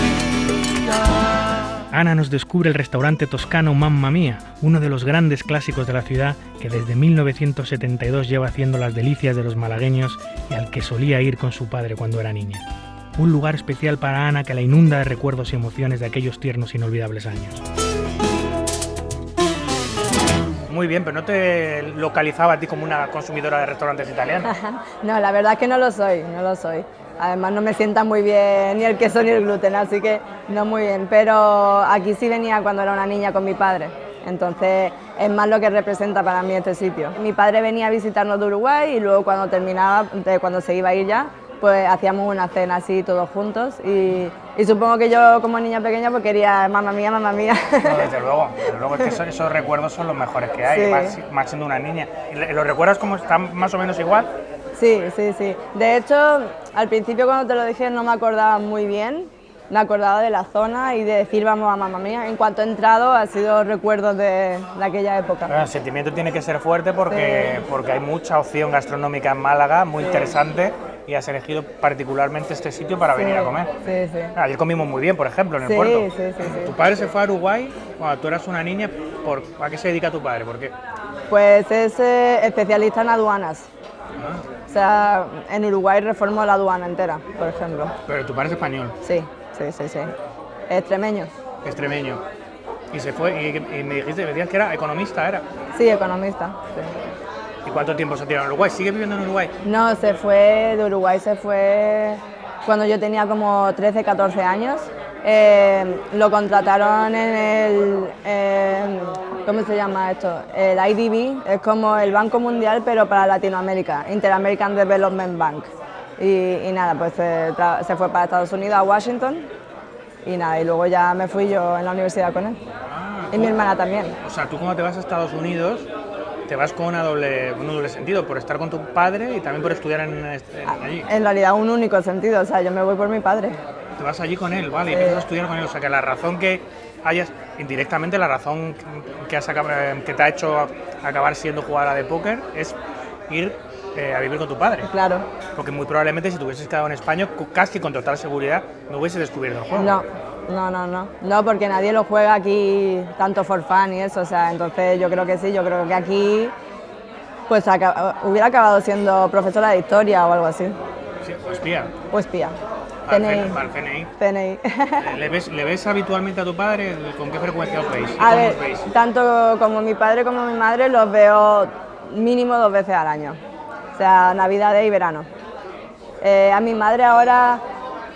Ana nos descubre el restaurante toscano Mamma Mia, uno de los grandes clásicos de la ciudad que desde 1972 lleva haciendo las delicias de los malagueños y al que solía ir con su padre cuando era niña. Un lugar especial para Ana que la inunda de recuerdos y emociones de aquellos tiernos e inolvidables años. Muy bien, pero ¿no te localizaba a ti como una consumidora de restaurantes italianos? No, la verdad es que no lo soy. Además no me sienta muy bien ni el queso ni el gluten, así que no muy bien. Pero aquí sí venía cuando era una niña con mi padre, entonces es más lo que representa para mí este sitio. Mi padre venía a visitarnos de Uruguay y luego cuando se iba a ir ya, pues hacíamos una cena así todos juntos y supongo que yo como niña pequeña pues quería Mamma Mia, Mamma Mia. No, desde luego es que esos recuerdos son los mejores que hay, sí. más siendo una niña. ¿Y los recuerdas como están más o menos igual? Sí. De hecho, al principio cuando te lo dije no me acordaba muy bien, me acordaba de la zona y de decir vamos a Mamma Mia. En cuanto he entrado ha sido recuerdos de aquella época. Bueno, el sentimiento tiene que ser fuerte porque hay mucha opción gastronómica en Málaga, muy interesante, y has elegido particularmente este sitio para venir a comer. Sí. Ayer comimos muy bien, por ejemplo, en el puerto. Sí. Tu padre se fue a Uruguay cuando tú eras una niña. ¿A qué se dedica tu padre? ¿Por qué? Pues es especialista en aduanas. O sea, en Uruguay reformó la aduana entera, por ejemplo. Pero tu padre es español. Sí. Extremeño. Extremeño. Y se fue, y me decías que era economista, ¿era? Sí, economista, sí. ¿Y cuánto tiempo se tiró en Uruguay? ¿Sigue viviendo en Uruguay? No, de Uruguay se fue cuando yo tenía como 13, 14 años. Lo contrataron en ¿cómo se llama esto? El IDB, es como el Banco Mundial pero para Latinoamérica, Inter-American Development Bank. Y nada, pues se fue para Estados Unidos, a Washington, y nada, y luego ya me fui yo en la universidad con él. Y mi hermana también. O sea, tú cuando te vas a Estados Unidos, te vas con un doble sentido, por estar con tu padre y también por estudiar allí. En realidad un único sentido, o sea, yo me voy por mi padre. Te vas allí con él, vale, y empiezas a estudiar con él, o sea, que la razón que hayas, indirectamente la razón que te ha hecho acabar siendo jugadora de póker es ir a vivir con tu padre. Claro. Porque muy probablemente si te hubieses quedado en España, casi con total seguridad, no hubieses descubierto el juego. No, porque nadie lo juega aquí tanto for fun y eso, o sea, entonces yo creo que sí, yo creo que aquí pues hubiera acabado siendo profesora de historia o algo así. Sí, o espía. O espía. Para el CNI. CNI. ¿Le ves habitualmente a tu padre? ¿Con qué frecuencia os veis? A ver, tanto como mi padre como mi madre los veo mínimo 2 veces al año, o sea, Navidades y verano. A mi madre ahora,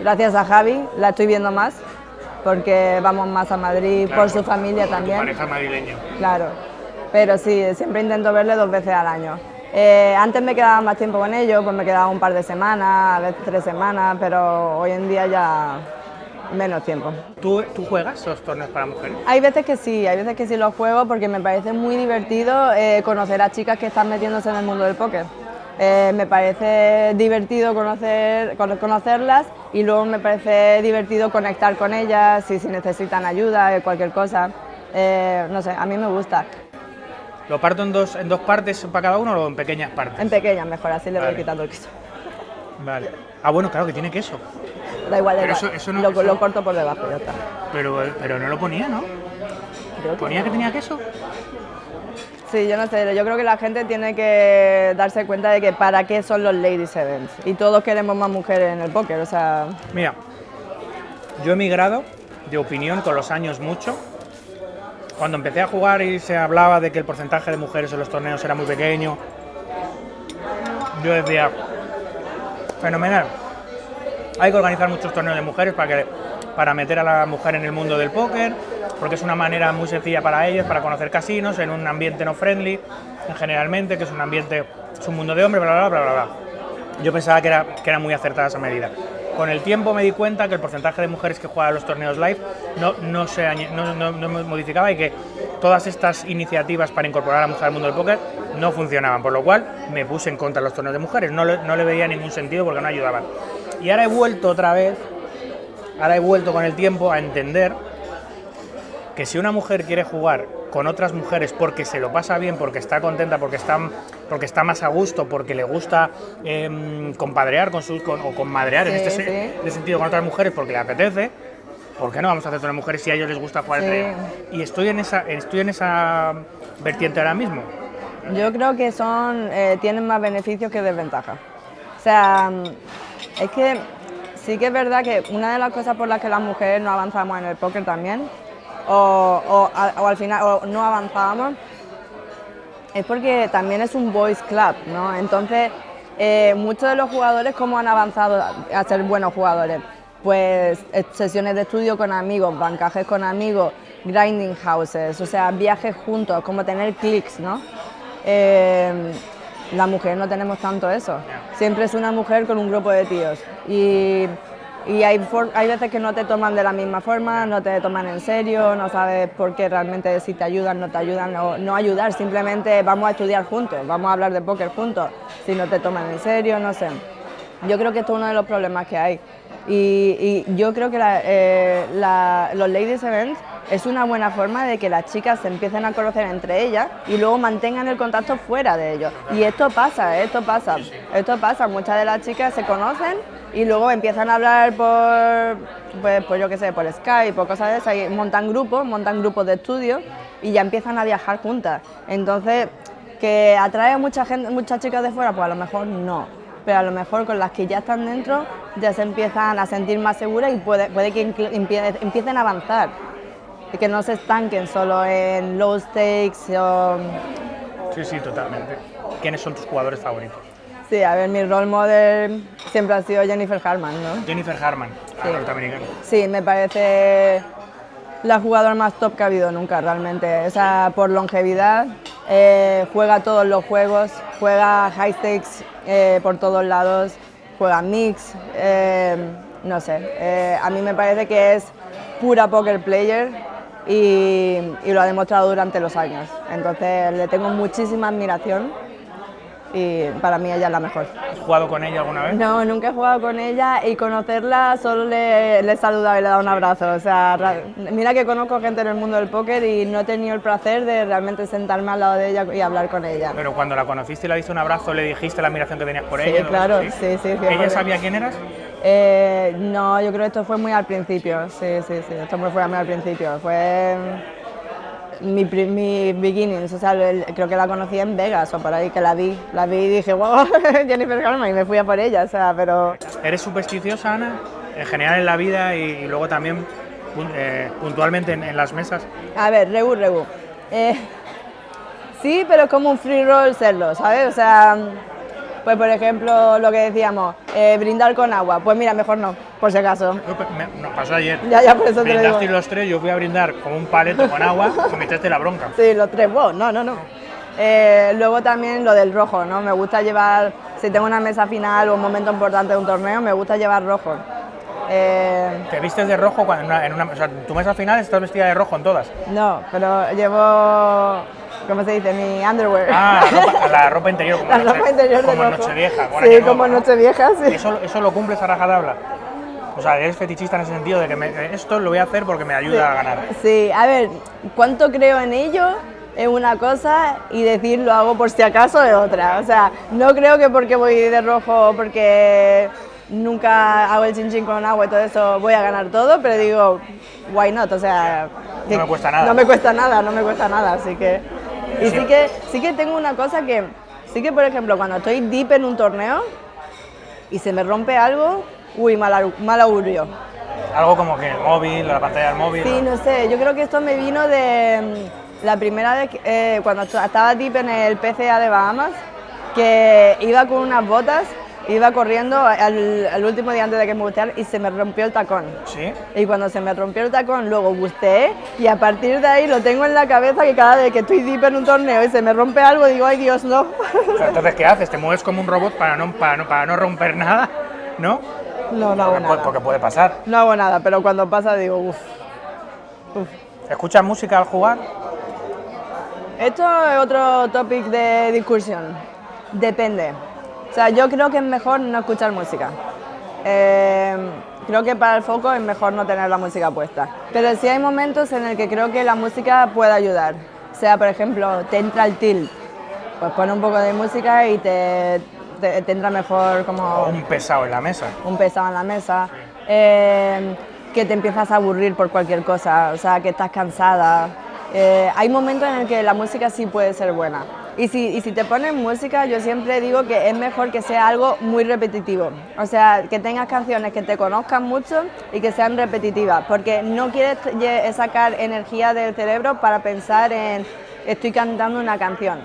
gracias a Javi, la estoy viendo más, porque vamos más a Madrid, claro, por su familia también. Tu pareja madrileña. Claro, pero sí, siempre intento verle 2 veces al año. Antes me quedaba más tiempo con ellos, pues me quedaba un par de semanas, a veces 3 semanas, pero hoy en día ya menos tiempo. ¿Tú juegas los torneos para mujeres? Hay veces que sí los juego porque me parece muy divertido conocer a chicas que están metiéndose en el mundo del póker. Me parece divertido conocerlas y luego me parece divertido conectar con ellas si necesitan ayuda, cualquier cosa. No sé, a mí me gusta. ¿Lo parto en dos partes para cada uno o en pequeñas partes? En pequeñas mejor, así le voy quitando el queso. Vale. Ah, bueno, claro que tiene queso. Da igual, eso no, lo corto por debajo, ya está. Pero no lo ponía, ¿no? ¿Ponía que tenía queso? Sí, yo no sé, yo creo que la gente tiene que darse cuenta de que para qué son los Ladies Events. Y todos queremos más mujeres en el póker, o sea... Mira, yo he migrado de opinión con los años mucho. Cuando empecé a jugar y se hablaba de que el porcentaje de mujeres en los torneos era muy pequeño, yo decía, fenomenal, hay que organizar muchos torneos de mujeres para meter a la mujer en el mundo del póker, porque es una manera muy sencilla para ellas, para conocer casinos en un ambiente no friendly, generalmente, que es un mundo de hombres, bla, bla, bla, bla, bla. Yo pensaba que era muy acertada esa medida. Con el tiempo me di cuenta que el porcentaje de mujeres que juegan los torneos live no se modificaba y que todas estas iniciativas para incorporar a la mujer al mundo del póker no funcionaban, por lo cual me puse en contra de los torneos de mujeres, no le veía ningún sentido porque no ayudaban. Y ahora he vuelto con el tiempo a entender que si una mujer quiere jugar con otras mujeres porque se lo pasa bien, porque está contenta, porque está más a gusto, porque le gusta compadrear o commadrear en este sentido con otras mujeres porque le apetece, ¿por qué no vamos a hacer con las mujeres si a ellos les gusta jugar entre ellos? Y estoy en esa vertiente ahora mismo. Yo creo que tienen más beneficios que desventajas. O sea, es que sí que es verdad que una de las cosas por las que las mujeres no avanzamos en el póker también, o al final no avanzábamos, es porque también es un boys club, ¿no? Entonces, muchos de los jugadores, ¿cómo han avanzado a ser buenos jugadores? Pues sesiones de estudio con amigos, bancajes con amigos, grinding houses, o sea, viajes juntos, como tener clics, ¿no? Las mujeres no tenemos tanto eso, siempre es una mujer con un grupo de tíos y hay veces que no te toman de la misma forma, no te toman en serio, no sabes por qué realmente si te ayudan, no te ayudan, o no ayudar, simplemente vamos a estudiar juntos, vamos a hablar de póker juntos, si no te toman en serio, no sé. Yo creo que esto es uno de los problemas que hay y yo creo que los Ladies Events es una buena forma de que las chicas se empiecen a conocer entre ellas y luego mantengan el contacto fuera de ellos. Y esto pasa, muchas de las chicas se conocen y luego empiezan a hablar por yo qué sé, por Skype o cosas de esas, y montan grupos de estudio y ya empiezan a viajar juntas. Entonces, ¿que atrae a muchas chicas de fuera? Pues a lo mejor no, pero a lo mejor con las que ya están dentro ya se empiezan a sentir más seguras y puede que empiecen a avanzar y que no se estanquen solo en low stakes o... Sí, totalmente. ¿Quiénes son tus jugadores favoritos? Sí, a ver, mi role model siempre ha sido Jennifer Harman, ¿no? Jennifer Harman, la norteamericana. Sí, me parece la jugadora más top que ha habido nunca, realmente. O sea, por longevidad, juega todos los juegos, juega high stakes por todos lados. juega mix, no sé, a mí me parece que es pura poker player y lo ha demostrado durante los años. Entonces le tengo muchísima admiración y para mí ella es la mejor. ¿Has jugado con ella alguna vez? No, nunca he jugado con ella y conocerla solo le he saludado y le he dado un abrazo. O sea, mira que conozco gente en el mundo del póker y no he tenido el placer de realmente sentarme al lado de ella y hablar con ella. Pero cuando la conociste y le diste un abrazo, ¿le dijiste la admiración que tenías por Sí, ella? claro, ¿Sí? sí, sí. ¿Ella sabía quién eras? No, yo creo que esto fue muy al principio, sí, esto fue muy al principio, fue mi beginnings, o sea, creo que la conocí en Vegas o por ahí, que la vi y dije, wow, Jennifer Harman, y me fui a por ella, o sea, pero... ¿Eres supersticiosa, Ana? En general en la vida y luego también puntualmente en las mesas. A ver, Regu. Sí, pero es como un free roll serlo, ¿sabes? O sea, pues por ejemplo, lo que decíamos, brindar con agua, pues mira, mejor no, por si acaso. Nos pasó ayer. Ya, por eso te lo digo. Brindaste los tres, yo fui a brindar con un paleto con agua y me echaste la bronca. Sí, los tres, wow, no. Luego también lo del rojo, ¿no? Me gusta llevar, si tengo una mesa final o un momento importante de un torneo, me gusta llevar rojo. ¿Te vistes de rojo cuando o sea, tu mesa final estás vestida de rojo en todas? No, pero llevo, ¿cómo se dice? Mi underwear. Ah, la ropa interior. Como la ropa interior de como rojo. Nochevieja. Sí, como Nochevieja, sí. ¿Eso lo cumples a rajatabla? O sea, eres fetichista en ese sentido de que esto lo voy a hacer porque me ayuda a ganar. Sí, a ver, ¿cuánto creo en ello? Es una cosa y decir lo hago por si acaso es otra. O sea, no creo que porque voy de rojo, porque nunca hago el chin con agua y todo eso, voy a ganar todo, pero digo, why not? O sea, no me cuesta nada. No me cuesta nada, así que... Y sí que tengo una cosa que, sí que por ejemplo, cuando estoy deep en un torneo y se me rompe algo, uy, mal augurio. Algo como que el móvil, la pantalla del móvil. Sí, no sé, yo creo que esto me vino de la primera vez, cuando estaba deep en el PCA de Bahamas, que iba con unas botas, iba corriendo al último día antes de que me gusteara y se me rompió el tacón. ¿Sí? Y cuando se me rompió el tacón, luego gusteé y a partir de ahí lo tengo en la cabeza que cada vez que estoy deep en un torneo y se me rompe algo, digo, ay Dios, no. O sea, entonces, ¿qué haces? ¿Te mueves como un robot para no romper nada? ¿No? No hago nada. Porque puede pasar. No hago nada, pero cuando pasa digo, uff. ¿Escuchas música al jugar? Esto es otro topic de discusión. Depende. O sea, yo creo que es mejor no escuchar música. Creo que para el foco es mejor no tener la música puesta. Pero sí hay momentos en el que creo que la música puede ayudar. O sea, por ejemplo, te entra el tilt, pues pon un poco de música y te entra mejor como... Un pesado en la mesa. Un pesado en la mesa. Que te empiezas a aburrir por cualquier cosa, o sea, que estás cansada. Hay momentos en el que la música sí puede ser buena. Y si te pones música, yo siempre digo que es mejor que sea algo muy repetitivo. O sea, que tengas canciones que te conozcan mucho y que sean repetitivas, porque no quieres sacar energía del cerebro para pensar en estoy cantando una canción.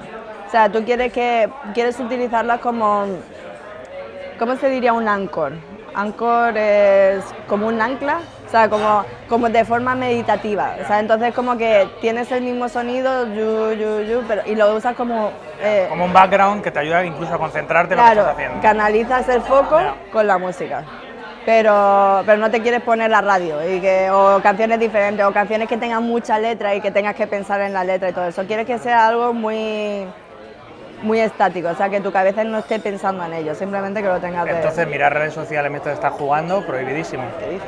O sea, tú quieres utilizarlas como, ¿cómo se diría? Un anchor. Anchor es como un ancla, o sea, como de forma meditativa. O sea, entonces como que tienes el mismo sonido, y lo usas como... como un background que te ayuda incluso a concentrarte en claro, lo que estás haciendo. Canalizas el foco con la música. Pero no te quieres poner la radio, o canciones diferentes, o canciones que tengan mucha letra y que tengas que pensar en la letra y todo eso. Quieres que sea algo muy estático, o sea, que tu cabeza no esté pensando en ello, simplemente que lo tengas de... Entonces, mirar redes sociales mientras estás jugando, prohibidísimo. ¿Qué dices?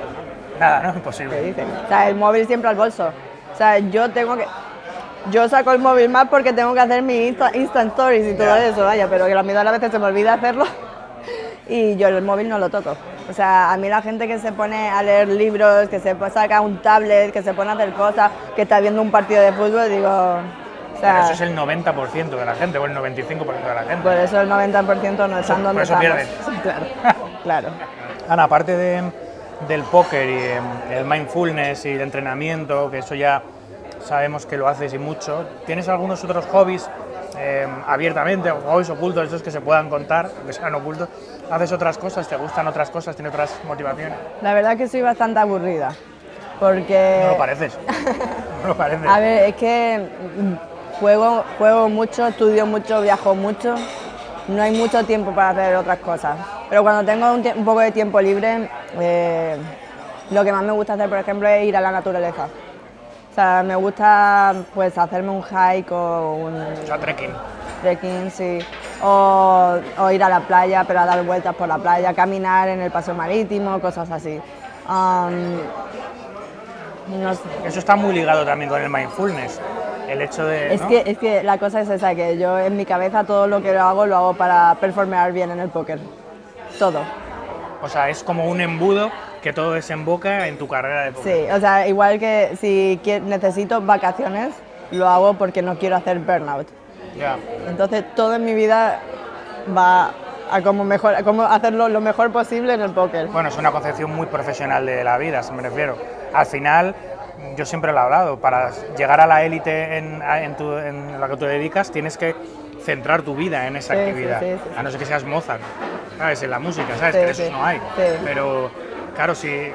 Nada, no, imposible. ¿Qué dices? O sea, el móvil siempre al bolso. O sea, yo saco el móvil más porque tengo que hacer mis Instant Stories y todo eso, vaya, pero que la mitad de las veces se me olvida hacerlo y yo el móvil no lo toco. O sea, a mí la gente que se pone a leer libros, que se saca un tablet, que se pone a hacer cosas, que está viendo un partido de fútbol, digo... O sea, pero eso es el 90% de la gente, o el 95% de la gente. Por eso el 90% no están donde estamos. Por eso pierden. Claro. Ana, aparte del póker y el mindfulness y el entrenamiento, que eso ya sabemos que lo haces y mucho, ¿tienes algunos otros hobbies abiertamente, o hobbies ocultos, esos que se puedan contar, que sean ocultos? ¿Haces otras cosas? ¿Te gustan otras cosas? ¿Tienes otras motivaciones? La verdad es que soy bastante aburrida, porque... No lo pareces. No lo pareces. A ver, es que juego mucho, estudio mucho, viajo mucho no hay mucho tiempo para hacer otras cosas. Pero cuando tengo un poco de tiempo libre, lo que más me gusta hacer, por ejemplo, es ir a la naturaleza. O sea, me gusta pues hacerme un hike o un... O sea, trekking. Trekking, sí. O ir a la playa, pero a dar vueltas por la playa, caminar en el paseo marítimo, cosas así. No sé. Eso está muy ligado también con el mindfulness. El hecho de... Es, ¿no? es que la cosa es esa, que yo en mi cabeza todo lo que lo hago para performear bien en el póker. Todo. O sea, es como un embudo que todo desemboca en tu carrera de póker. Sí, o sea, igual que si necesito vacaciones, lo hago porque no quiero hacer burnout. Ya. Entonces todo en mi vida va a cómo hacerlo lo mejor posible en el póker. Bueno, es una concepción muy profesional de la vida, me refiero. Al final, yo siempre lo he hablado, para llegar a la élite en la que tú dedicas, tienes que centrar tu vida en esa actividad. Sí. A no ser que seas Mozart, ¿sabes? En la música, ¿sabes? Sí, Que esos sí. no hay. Sí. Pero, claro, si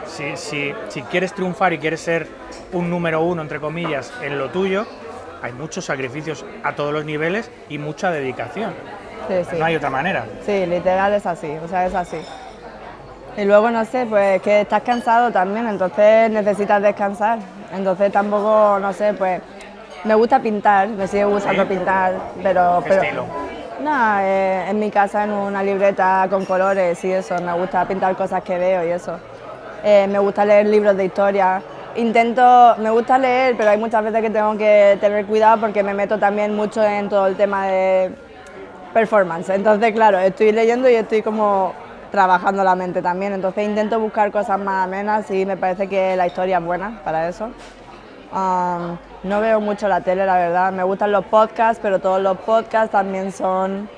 quieres triunfar y quieres ser un número uno, entre comillas, en lo tuyo, hay muchos sacrificios a todos los niveles y mucha dedicación. Sí. No hay otra manera. Sí, literal es así, o sea, es así. Y luego, no sé, pues que estás cansado también, entonces necesitas descansar. Entonces tampoco, no sé, pues me gusta pintar, me sigue gustando pintar, pero... ¿Qué estilo? No, en mi casa en una libreta con colores y eso, me gusta pintar cosas que veo y eso. Me gusta leer libros de historia. Me gusta leer, pero hay muchas veces que tengo que tener cuidado porque me meto también mucho en todo el tema de performance. Entonces, claro, estoy leyendo y estoy como trabajando la mente también. Entonces intento buscar cosas más amenas y me parece que la historia es buena para eso. No veo mucho la tele, la verdad. Me gustan los podcasts, pero todos los podcasts también son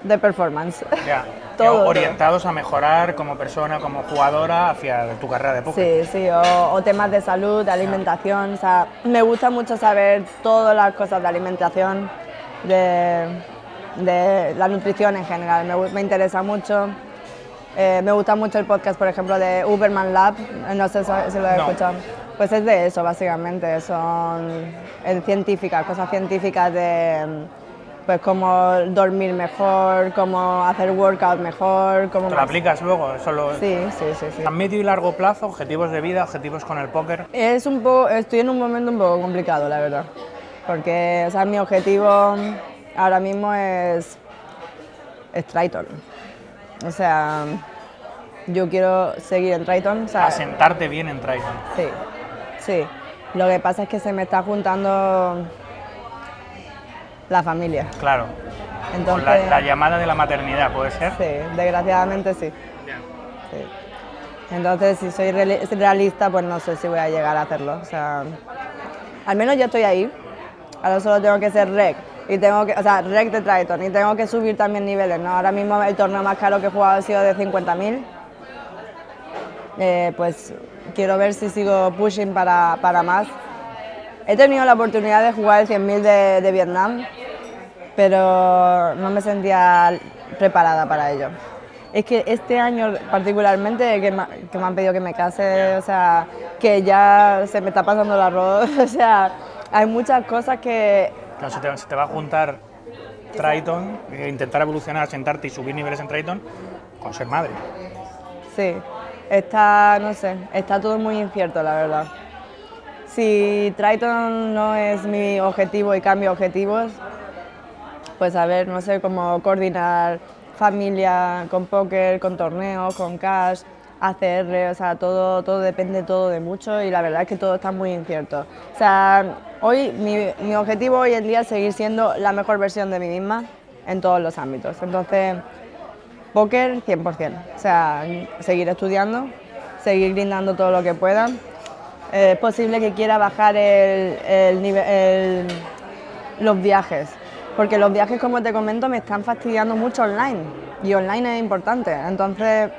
de performance. Ya. Todo. Orientados a mejorar como persona, como jugadora hacia tu carrera de póker. Sí, o temas de salud, de alimentación. O sea, me gusta mucho saber todas las cosas de alimentación, de la nutrición en general. Me interesa mucho. Me gusta mucho el podcast, por ejemplo, de Uberman Lab. No sé si lo he escuchado. Pues es de eso, básicamente. Son científicas, cosas científicas de pues cómo dormir mejor, cómo hacer workout mejor. ¿Te lo aplicas luego? Sí. A medio y largo plazo, objetivos de vida, objetivos con el póker. Estoy en un momento un poco complicado, la verdad. Porque, o sea, mi objetivo ahora mismo es Triton. O sea, yo quiero seguir en Triton. O sea, Asentarte bien en Triton. Sí. Lo que pasa es que se me está juntando la familia. Claro. Entonces, Con la llamada de la maternidad, ¿puede ser? Sí, desgraciadamente sí. Sí. Entonces, si soy realista, pues no sé si voy a llegar a hacerlo. O sea, al menos yo estoy ahí. Ahora solo tengo que ser rec. Y rec de Triton. Y tengo que subir también niveles, ¿no? Ahora mismo el torneo más caro que he jugado ha sido de 50.000. Pues quiero ver si sigo pushing para más. He tenido la oportunidad de jugar el 100.000 de Vietnam, pero no me sentía preparada para ello. Es que este año particularmente, que me han pedido que me case, o sea, que ya se me está pasando el arroz, o sea, hay muchas cosas que... Claro, se te va a juntar Triton, intentar evolucionar, sentarte y subir niveles en Triton con ser madre. Sí, no sé, está todo muy incierto, la verdad. Si Triton no es mi objetivo y cambio objetivos, pues a ver, no sé cómo coordinar familia con póker, con torneos, con cash, ACR, o sea, todo depende de mucho y la verdad es que todo está muy incierto. O sea, mi objetivo hoy en día es seguir siendo la mejor versión de mí misma en todos los ámbitos. Entonces, póker 100%, o sea, seguir estudiando, seguir grindando todo lo que pueda. Es posible que quiera bajar los viajes, porque los viajes, como te comento, me están fastidiando mucho online y online es importante. Entonces,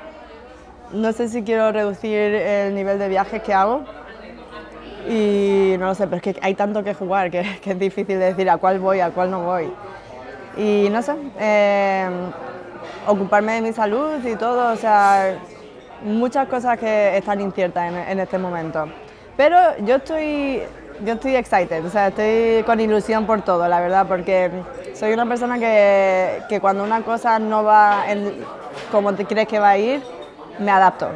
no sé si quiero reducir el nivel de viajes que hago y no lo sé, pero es que hay tanto que jugar que es difícil de decir a cuál voy, a cuál no voy. Y no sé, ocuparme de mi salud y todo, o sea, muchas cosas que están inciertas en este momento. Pero yo estoy excited, o sea, estoy con ilusión por todo, la verdad, porque Soy una persona que cuando una cosa no va como te crees que va a ir, me adapto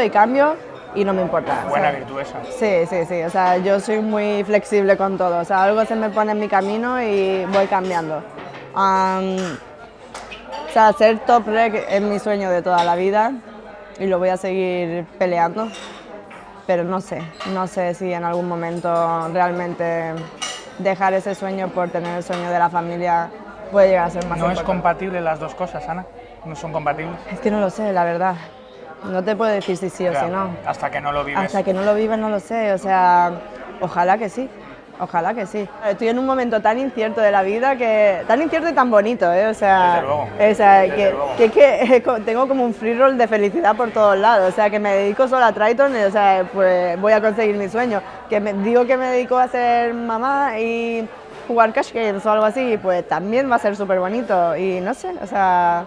y cambio y no me importa. Buena virtud esa. Sí, o sea, yo soy muy flexible con todo, o sea, algo se me pone en mi camino y voy cambiando. O sea, ser top rec es mi sueño de toda la vida y lo voy a seguir peleando, pero no sé si en algún momento realmente dejar ese sueño por tener el sueño de la familia puede llegar a ser más importante. ¿No es compatible las dos cosas, Ana? ¿No son compatibles? Es que no lo sé, la verdad. No te puedo decir si sí o si no. Hasta que no lo vives. Hasta que no lo vives no lo sé, o sea, ojalá que sí. Ojalá que sí. Estoy en un momento tan incierto de la vida, tan incierto y tan bonito, o sea, desde luego. Que tengo como un free roll de felicidad por todos lados, o sea, que me dedico solo a Triton, o sea, pues voy a conseguir mi sueño. Digo que me dedico a ser mamá y jugar cash games o algo así, pues también va a ser súper bonito y no sé, o sea,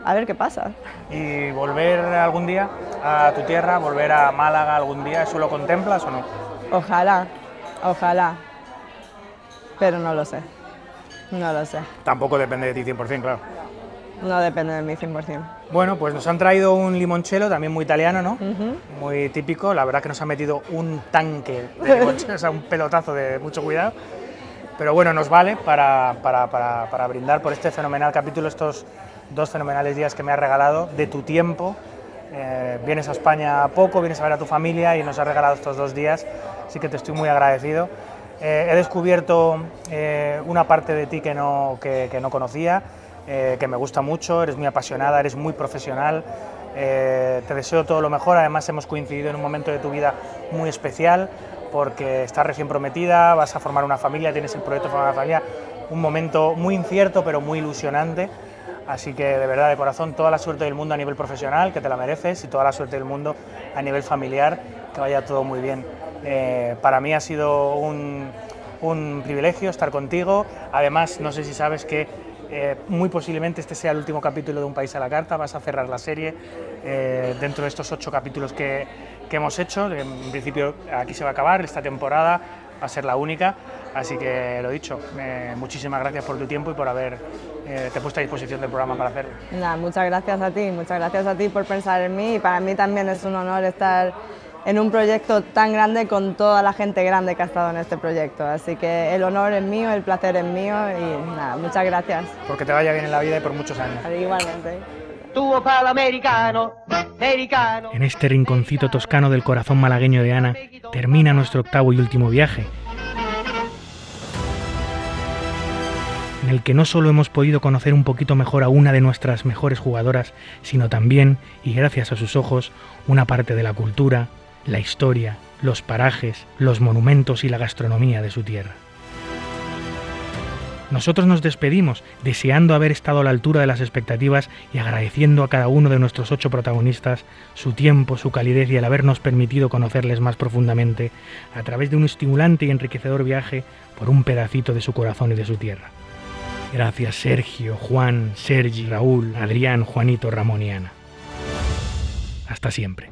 a ver qué pasa. ¿Y volver algún día a tu tierra, volver a Málaga algún día, eso lo contemplas o no? Ojalá, pero no lo sé. Tampoco depende de ti 100%, claro. No depende de mí 100%. Bueno, pues nos han traído un limoncello, también muy italiano, ¿no? Muy típico, la verdad que nos ha metido un tanque de limoncello, o sea, un pelotazo de mucho cuidado. Pero bueno, nos vale para brindar por este fenomenal capítulo, estos 2 fenomenales días que me has regalado de tu tiempo. Vienes a España poco, vienes a ver a tu familia y nos has regalado estos 2 días, así que te estoy muy agradecido. He descubierto una parte de ti que no conocía, que me gusta mucho, eres muy apasionada, eres muy profesional, te deseo todo lo mejor, además hemos coincidido en un momento de tu vida muy especial, porque estás recién prometida, vas a formar una familia, tienes el proyecto de formar una familia, un momento muy incierto pero muy ilusionante. Así que de verdad, de corazón, toda la suerte del mundo a nivel profesional, que te la mereces, y toda la suerte del mundo a nivel familiar, que vaya todo muy bien. Para mí ha sido un privilegio estar contigo. Además, no sé si sabes que muy posiblemente este sea el último capítulo de Un País a la Carta, vas a cerrar la serie dentro de estos 8 capítulos que hemos hecho. En principio aquí se va a acabar esta temporada, va a ser la única. Así que lo dicho, muchísimas gracias por tu tiempo y por haber te puesto a disposición del programa para hacerlo. Nada, muchas gracias a ti por pensar en mí, y para mí también es un honor estar en un proyecto tan grande con toda la gente grande que ha estado en este proyecto, así que el honor es mío, el placer es mío y nada, muchas gracias. Porque te vaya bien en la vida y por muchos años. Igualmente. En este rinconcito toscano del corazón malagueño de Ana termina nuestro 8º y último viaje, en el que no solo hemos podido conocer un poquito mejor a una de nuestras mejores jugadoras, sino también, y gracias a sus ojos, una parte de la cultura, la historia, los parajes, los monumentos y la gastronomía de su tierra. Nosotros nos despedimos, deseando haber estado a la altura de las expectativas y agradeciendo a cada uno de nuestros 8 protagonistas su tiempo, su calidez y el habernos permitido conocerles más profundamente a través de un estimulante y enriquecedor viaje por un pedacito de su corazón y de su tierra. Gracias Sergio, Juan, Sergi, Raúl, Adrián, Juanito, Ramón y Ana. Hasta siempre.